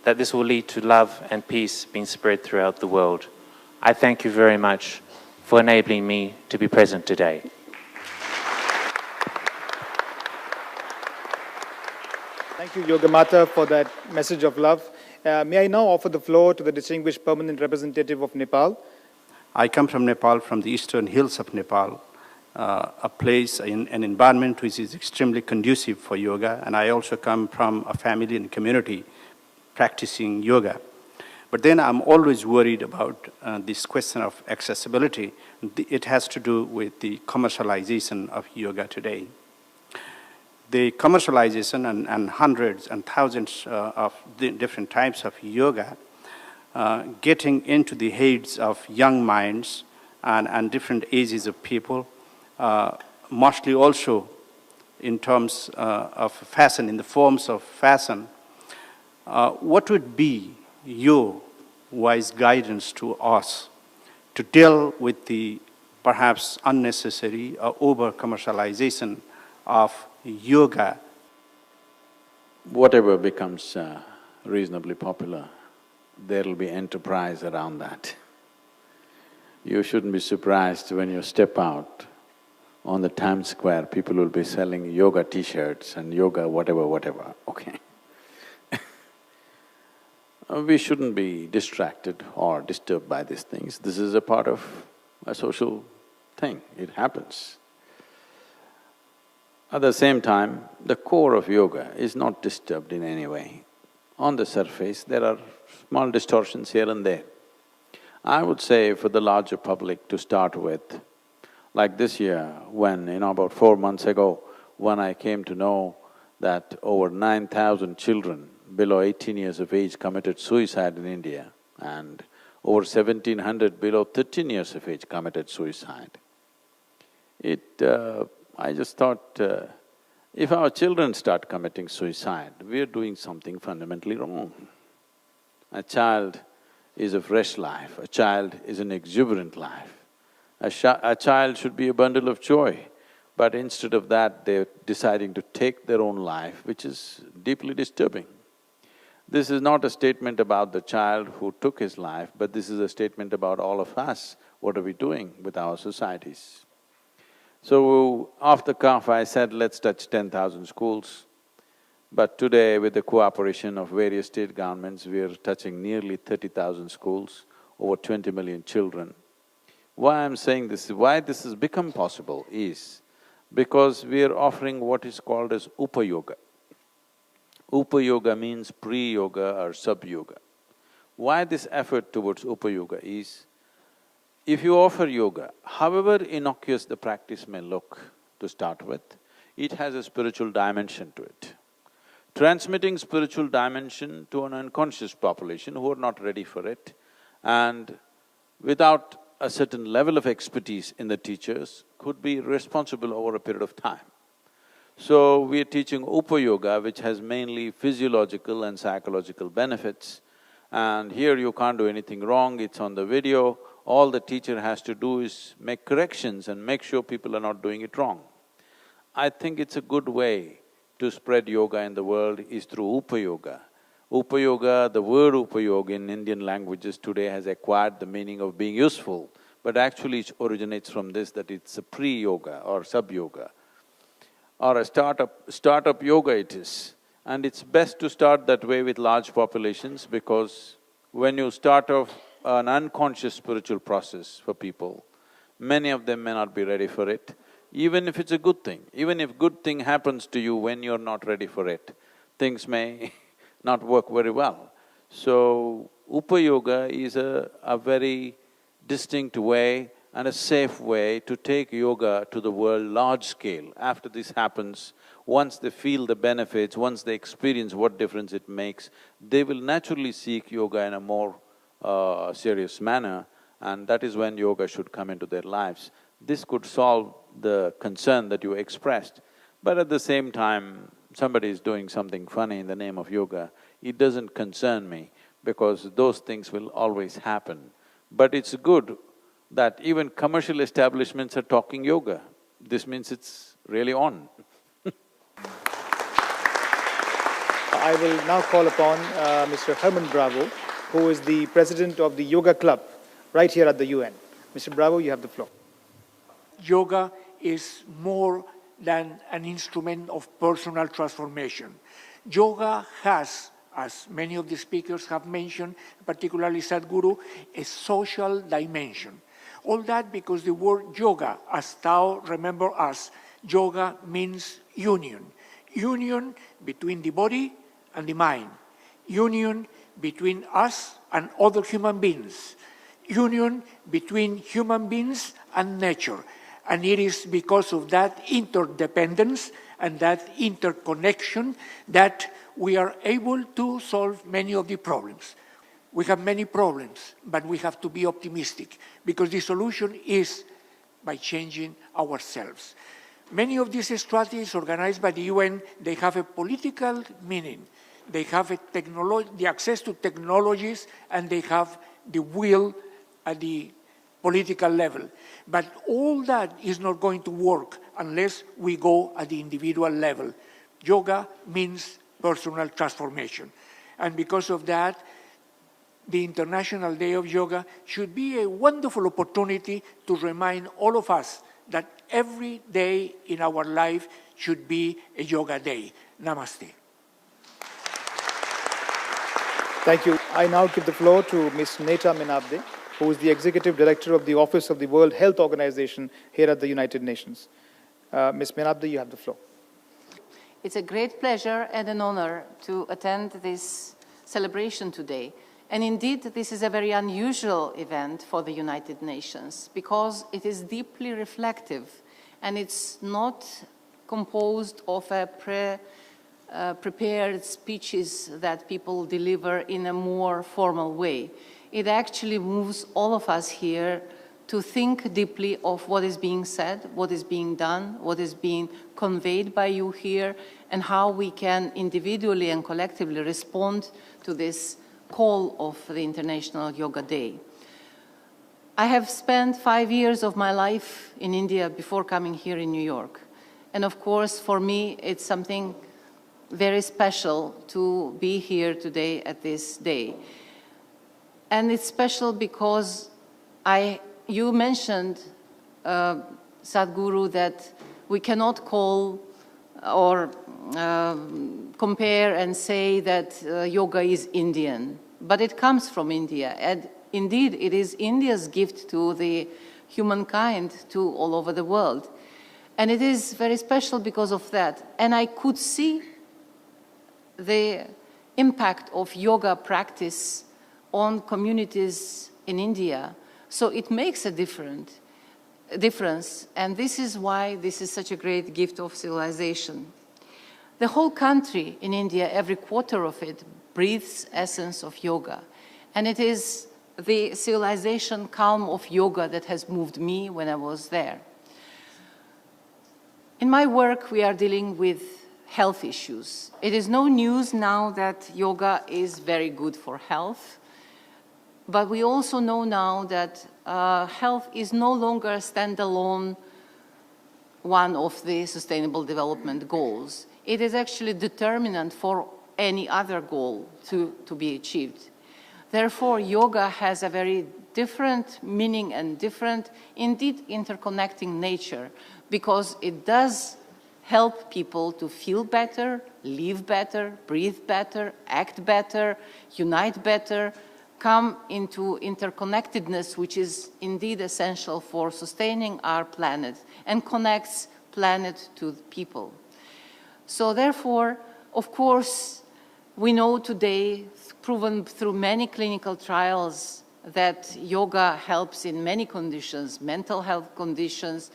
that this will lead to love and peace being spread throughout the world. I thank you very much for enabling me to be present today. Thank you, Yogamata, for that message of love. May I now offer the floor to the distinguished permanent representative of Nepal. I come from Nepal, from the eastern hills of Nepal, a place, an environment which is extremely conducive for yoga, and I also come from a family and community practicing yoga. But then I'm always worried about this question of accessibility. It has to do with the commercialization of yoga today. The commercialization and hundreds and thousands of different types of yoga getting into the heads of young minds and different ages of people, mostly also in terms of fashion, in the forms of fashion. What would be your wise guidance to us to deal with the perhaps unnecessary or over-commercialization of yoga? Whatever becomes reasonably popular, there will be enterprise around that. You shouldn't be surprised when you step out on the Times Square, people will be selling yoga t-shirts and yoga whatever, okay? We shouldn't be distracted or disturbed by these things. This is a part of a social thing, it happens. At the same time, the core of yoga is not disturbed in any way. On the surface, there are small distortions here and there. I would say for the larger public to start with, like this year when, about 4 months ago, when I came to know that over 9,000 children below 18 years of age committed suicide in India and over 1,700 below 13 years of age committed suicide. I just thought, if our children start committing suicide, we are doing something fundamentally wrong. A child is a fresh life, a child is an exuberant life. A child should be a bundle of joy, but instead of that, they're deciding to take their own life, which is deeply disturbing. This is not a statement about the child who took his life, but this is a statement about all of us. What are we doing with our societies? So, off the cuff, I said, let's touch 10,000 schools. But today, with the cooperation of various state governments, we are touching nearly 30,000 schools, over 20 million children. Why I'm saying this, why this has become possible is because we are offering what is called as Upa-yoga. Upa-yoga means pre-yoga or sub-yoga. Why this effort towards Upa-yoga is, if you offer yoga, however innocuous the practice may look to start with, it has a spiritual dimension to it. Transmitting spiritual dimension to an unconscious population who are not ready for it, and without a certain level of expertise in the teachers, could be responsible over a period of time. So, we are teaching Upa-yoga, which has mainly physiological and psychological benefits, and here you can't do anything wrong, it's on the video. All the teacher has to do is make corrections and make sure people are not doing it wrong. I think it's a good way to spread yoga in the world is through Upayoga. Upayoga, the word Upayoga in Indian languages today has acquired the meaning of being useful, but actually it originates from this, that it's a pre-yoga or sub-yoga, or a startup yoga it is. And it's best to start that way with large populations, because when you start off an unconscious spiritual process for people, many of them may not be ready for it, even if it's a good thing. Even if good thing happens to you when you're not ready for it, things may not work very well. So, Upayoga is a very distinct way and a safe way to take yoga to the world large scale. After this happens, once they feel the benefits, once they experience what difference it makes, they will naturally seek yoga in a more serious manner, and that is when yoga should come into their lives. This could solve the concern that you expressed, but at the same time, somebody is doing something funny in the name of yoga, it doesn't concern me, because those things will always happen. But it's good that even commercial establishments are talking yoga. This means it's really on. I will now call upon Mr. Herman Bravo, who is the president of the Yoga Club right here at the UN. Mr. Bravo, you have the floor. Yoga is more than an instrument of personal transformation. Yoga has, as many of the speakers have mentioned, particularly Sadhguru, a social dimension. All that because the word yoga, as Tao remember us, yoga means union. Union between the body and the mind. Union between us and other human beings. Union between human beings and nature. And it is because of that interdependence and that interconnection that we are able to solve many of the problems. We have many problems, but we have to be optimistic, because the solution is by changing ourselves. Many of these strategies organized by the UN, they have a political meaning. They have the access to technologies, and they have the will at the political level. But all that is not going to work unless we go at the individual level. Yoga means personal transformation. And because of that, the International Day of Yoga should be a wonderful opportunity to remind all of us that every day in our life should be a yoga day. Namaste. Thank you. I now give the floor to Ms. Neta Menabde, who is the Executive Director of the Office of the World Health Organization here at the United Nations. Ms. Menabde, you have the floor. It's a great pleasure and an honor to attend this celebration today. And indeed, this is a very unusual event for the United Nations, because it is deeply reflective, and it's not composed of prepared speeches that people deliver in a more formal way. It actually moves all of us here to think deeply of what is being said, what is being done, what is being conveyed by you here, and how we can individually and collectively respond to this call of the International Yoga Day. I have spent 5 years of my life in India before coming here in New York. And of course, for me, it's something very special to be here today at this day. And it's special because you mentioned, Sadhguru, that we cannot call or compare and say that yoga is Indian, but it comes from India. And indeed, it is India's gift to the humankind, to all over the world. And it is very special because of that. And I could see the impact of yoga practice on communities in India. So it makes a difference. And this is why this is such a great gift of civilization. The whole country in India, every quarter of it, breathes essence of yoga. And it is the civilization calm of yoga that has moved me when I was there. In my work, we are dealing with health issues. It is no news now that yoga is very good for health. But we also know now that health is no longer a standalone one of the Sustainable Development Goals. It is actually determinant for any other goal to be achieved. Therefore, yoga has a very different meaning and different, indeed, interconnecting nature, because it does help people to feel better, live better, breathe better, act better, unite better, come into interconnectedness, which is indeed essential for sustaining our planet and connects planet to people. So therefore, of course, we know today, proven through many clinical trials, that yoga helps in many conditions, mental health conditions,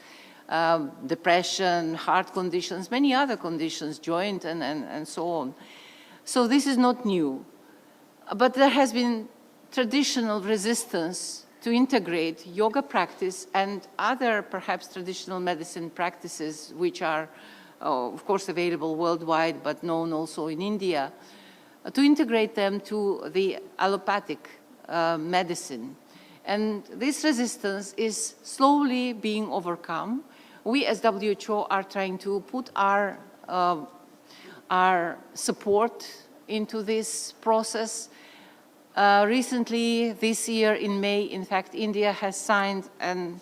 depression, heart conditions, many other conditions, joint and so on. So this is not new. But there has been traditional resistance to integrate yoga practice and other perhaps traditional medicine practices, which are, of course, available worldwide, but known also in India, to integrate them to the allopathic medicine. And this resistance is slowly being overcome. We as WHO are trying to put our support into this process. Recently, this year in May, in fact, India has signed an,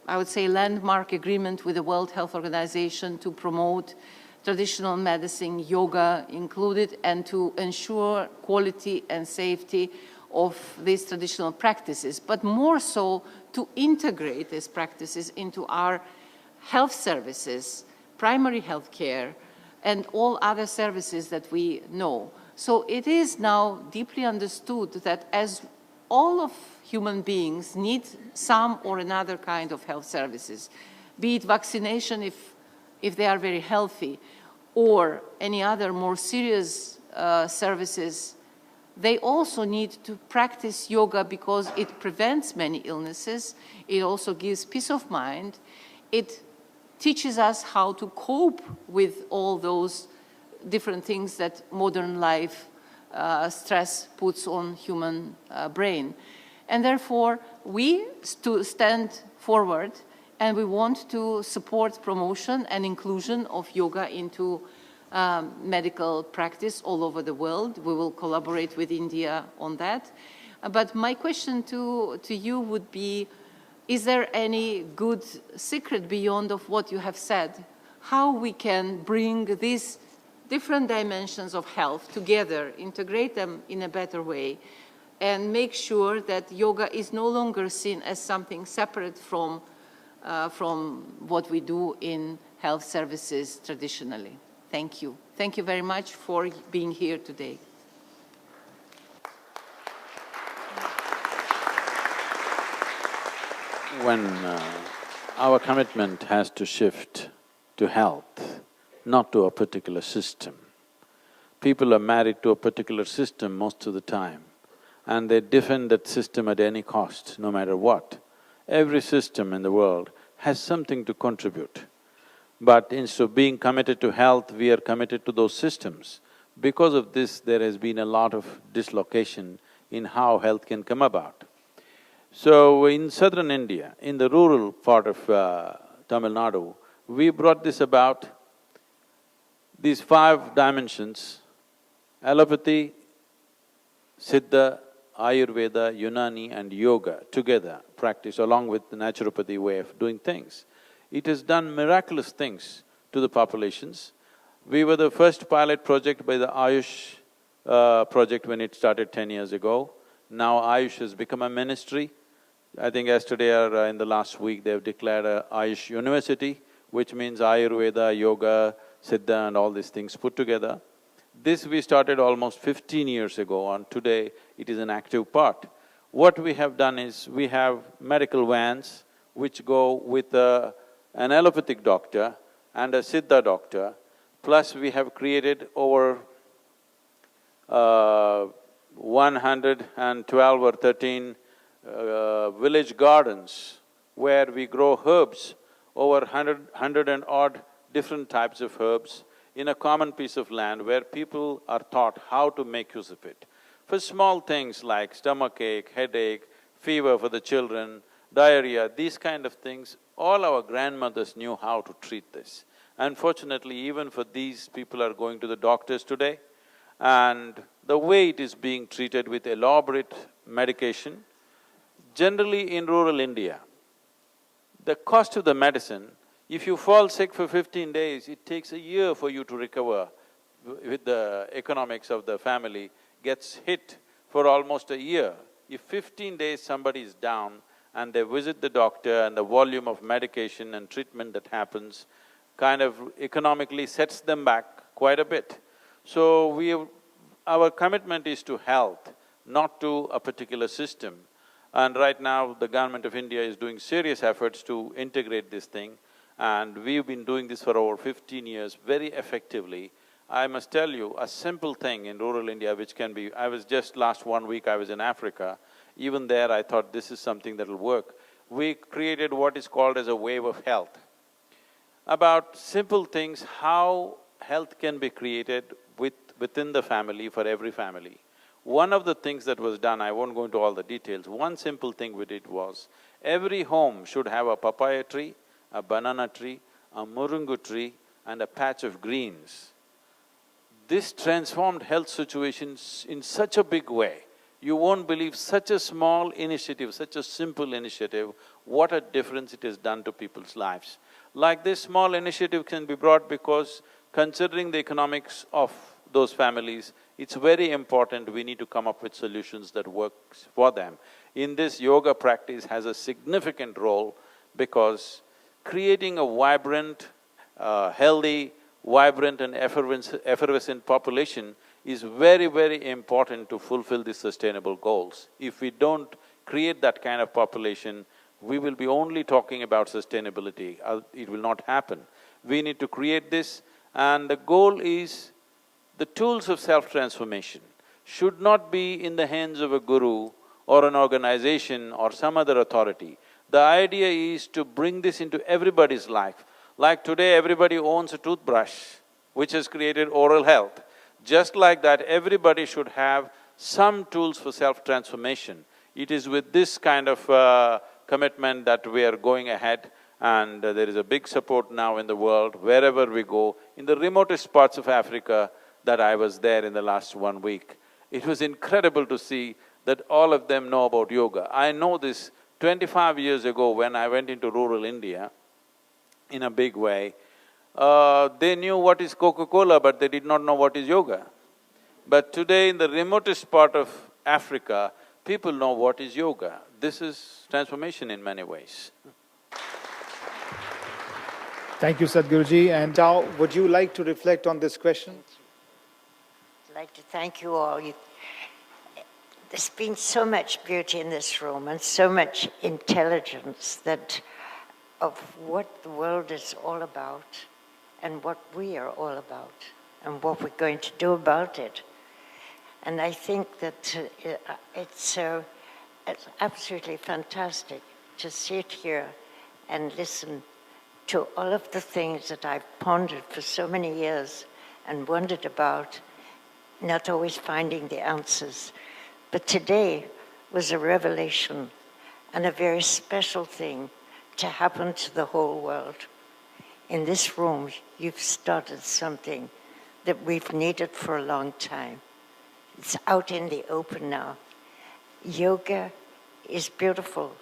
I would say, landmark agreement with the World Health Organization to promote traditional medicine, yoga included, and to ensure quality and safety of these traditional practices, but more so to integrate these practices into our health services, primary health care, and all other services that we know. So it is now deeply understood that as all of human beings need some or another kind of health services, be it vaccination if they are very healthy, or any other more serious services, they also need to practice yoga because it prevents many illnesses. It also gives peace of mind. It teaches us how to cope with all those different things that modern life stress puts on human brain. And therefore, we stand forward and we want to support promotion and inclusion of yoga into medical practice all over the world. We will collaborate with India on that. But my question to you would be, is there any good secret beyond of what you have said? How we can bring these different dimensions of health together, integrate them in a better way, and make sure that yoga is no longer seen as something separate from what we do in health services traditionally. Thank you. Thank you very much for being here today. When our commitment has to shift to health, not to a particular system. People are married to a particular system most of the time, and they defend that system at any cost, no matter what. Every system in the world has something to contribute. But instead of being committed to health, we are committed to those systems. Because of this, there has been a lot of dislocation in how health can come about. So in southern India, in the rural part of Tamil Nadu, we brought this about, these 5 dimensions: allopathy, Siddha, Ayurveda, Unani and Yoga together practiced along with the naturopathy way of doing things. It has done miraculous things to the populations. We were the first pilot project by the Ayush project when it started 10 years ago. Now Ayush has become a ministry. I think yesterday or in the last week they've declared a Ayush University, which means Ayurveda, Yoga, Siddha and all these things put together. This we started almost 15 years ago, and today it is an active part. What we have done is, we have medical vans which go with an allopathic doctor and a Siddha doctor, plus we have created over 112 or 13 village gardens where we grow herbs, over 100 and odd different types of herbs in a common piece of land where people are taught how to make use of it. For small things like stomachache, headache, fever for the children, diarrhea, these kind of things, all our grandmothers knew how to treat this. Unfortunately, even for these, people are going to the doctors today, and the way it is being treated with elaborate medication, generally in rural India, the cost of the medicine, if you fall sick for 15 days, it takes a year for you to recover. With the economics of the family, gets hit for almost a year. If 15 days somebody is down and they visit the doctor and the volume of medication and treatment that happens kind of economically sets them back quite a bit. So our commitment is to health, not to a particular system. And right now, the government of India is doing serious efforts to integrate this thing, and we've been doing this for over 15 years very effectively. I must tell you, a simple thing in rural India which can be… I was just last 1 week, I was in Africa. Even there, I thought this is something that'll work. We created what is called as a wave of health. About simple things, how health can be created within the family, for every family. One of the things that was done, I won't go into all the details, one simple thing we did was, every home should have a papaya tree, a banana tree, a murungu tree and a patch of greens. This transformed health situations in such a big way. You won't believe such a small initiative, such a simple initiative, what a difference it has done to people's lives. Like this small initiative can be brought because considering the economics of those families, it's very important we need to come up with solutions that works for them. In this, yoga practice has a significant role because creating a vibrant, healthy, vibrant and effervescent population is very, very important to fulfill the sustainable goals. If we don't create that kind of population, we will be only talking about sustainability, it will not happen. We need to create this, and the goal is the tools of self-transformation should not be in the hands of a guru or an organization or some other authority. The idea is to bring this into everybody's life. Like today, everybody owns a toothbrush, which has created oral health. Just like that, everybody should have some tools for self-transformation. It is with this kind of commitment that we are going ahead, and there is a big support now in the world, wherever we go. In the remotest parts of Africa that I was there in the last 1 week, it was incredible to see that all of them know about yoga. I know this 25 years ago when I went into rural India, in a big way, they knew what is Coca-Cola, but they did not know what is yoga. But today, in the remotest part of Africa, people know what is yoga. This is transformation in many ways. Thank you, Sadhguruji. And Tao, would you like to reflect on this question? I'd like to thank you all. There's been so much beauty in this room and so much intelligence of what the world is all about and what we are all about and what we're going to do about it. And I think that it's absolutely fantastic to sit here and listen to all of the things that I've pondered for so many years and wondered about, not always finding the answers. But today was a revelation and a very special thing to happen to the whole world. In this room, you've started something that we've needed for a long time. It's out in the open now. Yoga is beautiful,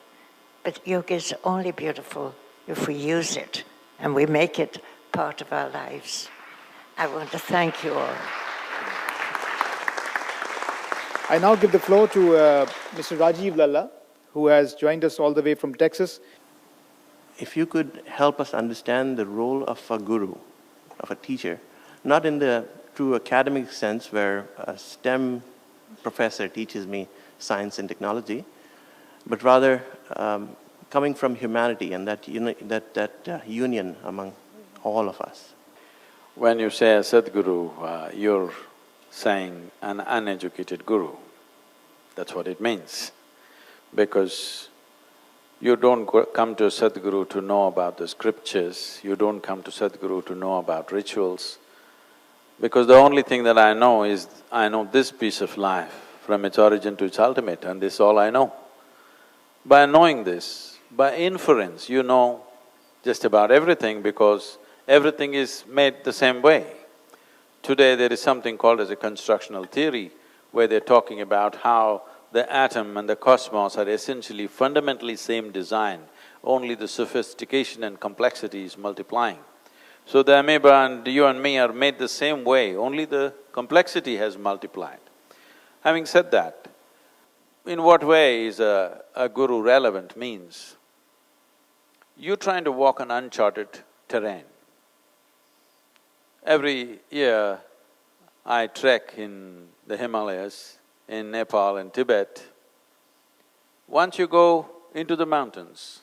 but yoga is only beautiful if we use it and we make it part of our lives. I want to thank you all. I now give the floor to Mr. Rajiv Lalla, who has joined us all the way from Texas. If you could help us understand the role of a guru, of a teacher, not in the true academic sense where a STEM professor teaches me science and technology, but rather coming from humanity and that union among all of us. When you say a Sadhguru, you're saying an uneducated guru. That's what it means. Because you don't come to a Sadhguru to know about the scriptures, you don't come to Sadhguru to know about rituals, because the only thing that I know is, I know this piece of life from its origin to its ultimate, and this is all I know. By knowing this, by inference, you know just about everything because everything is made the same way. Today there is something called as a constructional theory, where they're talking about how the atom and the cosmos are essentially fundamentally same design, only the sophistication and complexity is multiplying. So the amoeba and you and me are made the same way, only the complexity has multiplied. Having said that, in what way is a guru relevant means you're trying to walk on uncharted terrain. Every year I trek in the Himalayas, in Nepal and Tibet. Once you go into the mountains,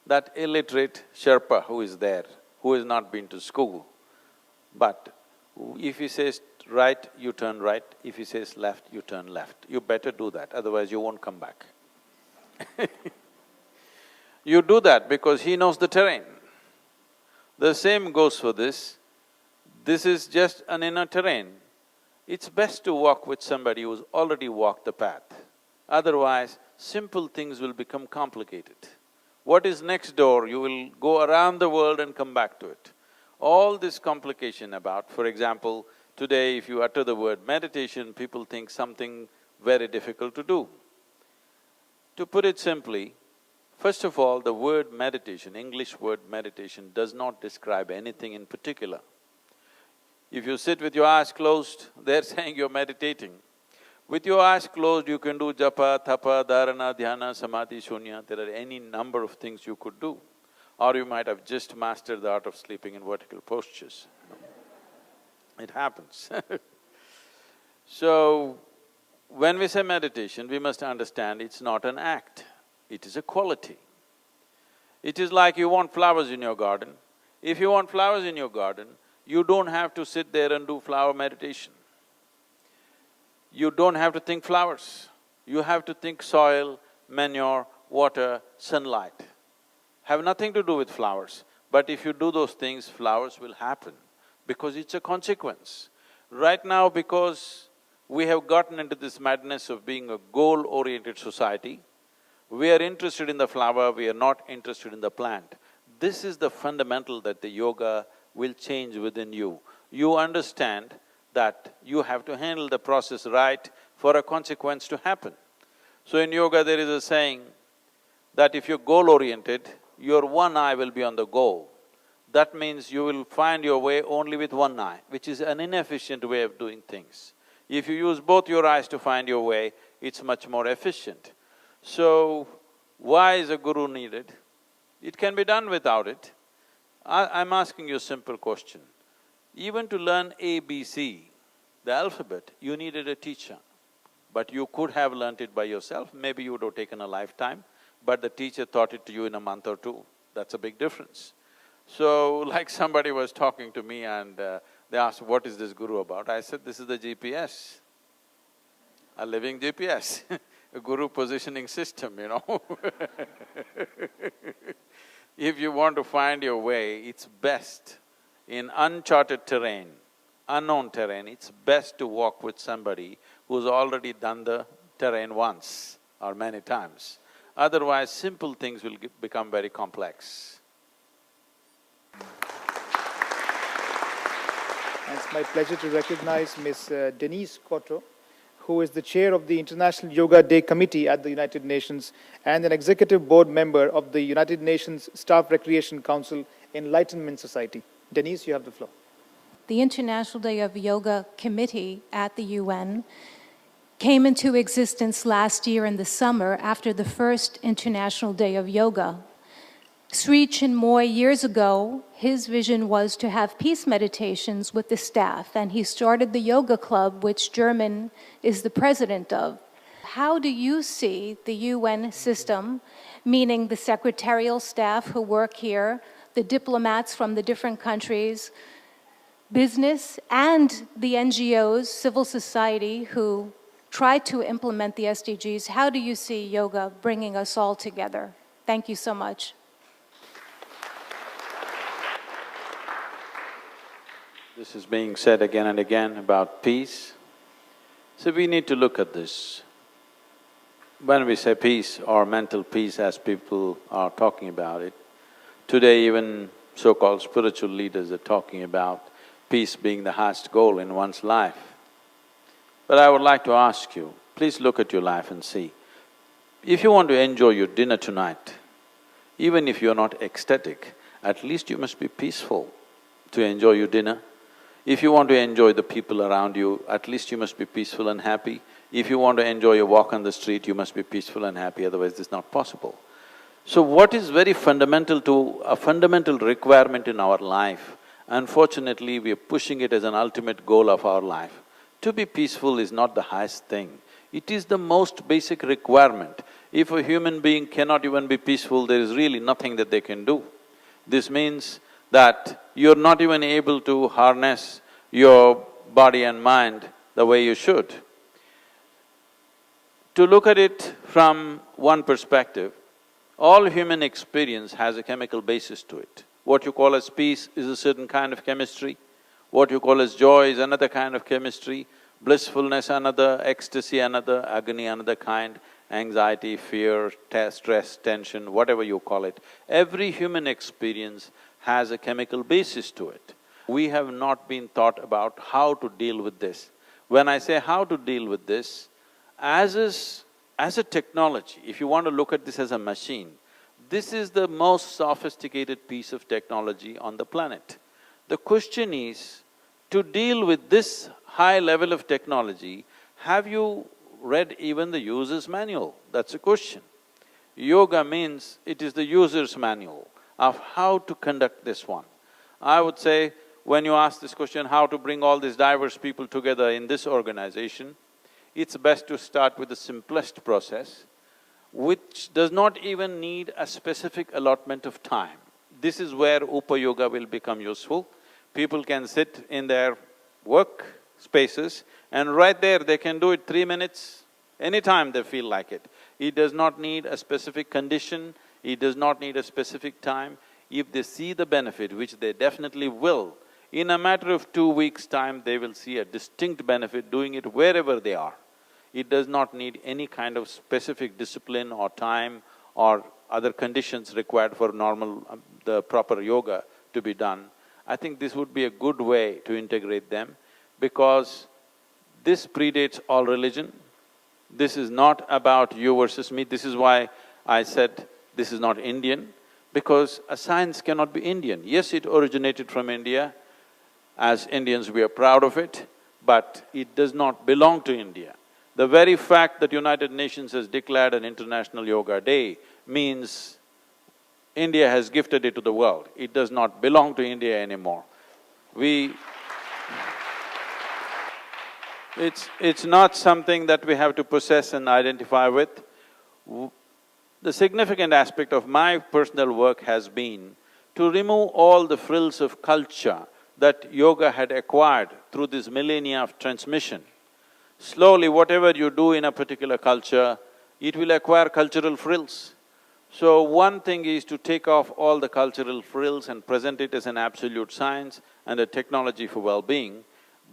that illiterate Sherpa who is there, who has not been to school, but if he says right, you turn right, if he says left, you turn left. You better do that, otherwise you won't come back. You do that because he knows the terrain. The same goes for this. This is just an inner terrain. It's best to walk with somebody who's already walked the path. Otherwise, simple things will become complicated. What is next door, you will go around the world and come back to it. All this complication about, for example, today if you utter the word meditation, people think something very difficult to do. To put it simply, first of all, the word meditation, English word meditation, does not describe anything in particular. If you sit with your eyes closed, they're saying you're meditating. With your eyes closed, you can do japa, tapa, dharana, dhyana, samadhi, shunya. There are any number of things you could do. Or you might have just mastered the art of sleeping in vertical postures. It happens. So, when we say meditation, we must understand it's not an act, it is a quality. It is like you want flowers in your garden. If you want flowers in your garden, you don't have to sit there and do flower meditation. You don't have to think flowers. You have to think soil, manure, water, sunlight. Have nothing to do with flowers. But if you do those things, flowers will happen because it's a consequence. Right now, because we have gotten into this madness of being a goal-oriented society, we are interested in the flower, we are not interested in the plant. This is the fundamental that the yoga will change within you. You understand that you have to handle the process right for a consequence to happen. So in yoga there is a saying that if you're goal-oriented, your one eye will be on the goal. That means you will find your way only with one eye, which is an inefficient way of doing things. If you use both your eyes to find your way, it's much more efficient. So, why is a guru needed? It can be done without it. I'm asking you a simple question. Even to learn ABC, the alphabet, you needed a teacher. But you could have learnt it by yourself, maybe you would have taken a lifetime, but the teacher taught it to you in a month or two. That's a big difference. So, like somebody was talking to me and they asked, what is this guru about? I said, this is the GPS, a living GPS, a guru positioning system, you know. If you want to find your way, it's best in uncharted terrain, unknown terrain, it's best to walk with somebody who's already done the terrain once or many times. Otherwise, simple things will become very complex. And it's my pleasure to recognize Ms. Denise Cotto, who is the chair of the International Yoga Day Committee at the United Nations and an executive board member of the United Nations Staff Recreation Council Enlightenment Society. Denise, you have the floor. The International Day of Yoga Committee at the UN came into existence last year in the summer after the first International Day of Yoga. Sri Chinmoy, years ago, his vision was to have peace meditations with the staff, and he started the yoga club, which German is the president of. How do you see the UN system, meaning the secretarial staff who work here, the diplomats from the different countries, business, and the NGOs, civil society, who try to implement the SDGs? How do you see yoga bringing us all together? Thank you so much. This is being said again and again about peace. So we need to look at this. When we say peace or mental peace as people are talking about it, today even so-called spiritual leaders are talking about peace being the highest goal in one's life. But I would like to ask you, please look at your life and see. If you want to enjoy your dinner tonight, even if you're not ecstatic, at least you must be peaceful to enjoy your dinner. If you want to enjoy the people around you, at least you must be peaceful and happy. If you want to enjoy a walk on the street, you must be peaceful and happy, otherwise this is not possible. So what is very fundamental to… a fundamental requirement in our life, unfortunately we are pushing it as an ultimate goal of our life. To be peaceful is not the highest thing, it is the most basic requirement. If a human being cannot even be peaceful, there is really nothing that they can do. This means that you're not even able to harness your body and mind the way you should. To look at it from one perspective, all human experience has a chemical basis to it. What you call as peace is a certain kind of chemistry, what you call as joy is another kind of chemistry, blissfulness another, ecstasy another, agony another kind, anxiety, fear, stress, tension, whatever you call it. Every human experience has a chemical basis to it. We have not been taught about how to deal with this. When I say how to deal with this, as a technology, if you want to look at this as a machine, this is the most sophisticated piece of technology on the planet. The question is, to deal with this high level of technology, have you read even the user's manual? That's a question. Yoga means it is the user's manual of how to conduct this one. I would say, when you ask this question, how to bring all these diverse people together in this organization, it's best to start with the simplest process, which does not even need a specific allotment of time. This is where Upa Yoga will become useful. People can sit in their work spaces and right there they can do it 3 minutes, anytime they feel like it. It does not need a specific condition, it does not need a specific time. If they see the benefit, which they definitely will, in a matter of 2 weeks' time, they will see a distinct benefit doing it wherever they are. It does not need any kind of specific discipline or time or other conditions required for the proper yoga to be done. I think this would be a good way to integrate them, because this predates all religion. This is not about you versus me. This is why I said this is not Indian, because a science cannot be Indian. Yes, it originated from India. As Indians, we are proud of it, but it does not belong to India. The very fact that United Nations has declared an International Yoga Day means India has gifted it to the world. It does not belong to India anymore. It's not something that we have to possess and identify with. The significant aspect of my personal work has been to remove all the frills of culture that yoga had acquired through this millennia of transmission. Slowly, whatever you do in a particular culture, it will acquire cultural frills. So one thing is to take off all the cultural frills and present it as an absolute science and a technology for well-being.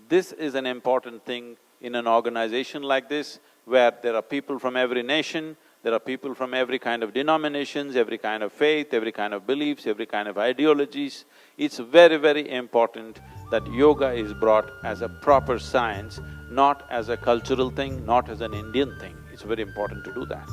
This is an important thing in an organization like this, where there are people from every nation, there are people from every kind of denominations, every kind of faith, every kind of beliefs, every kind of ideologies. It's very, very important that yoga is brought as a proper science, not as a cultural thing, not as an Indian thing. It's very important to do that.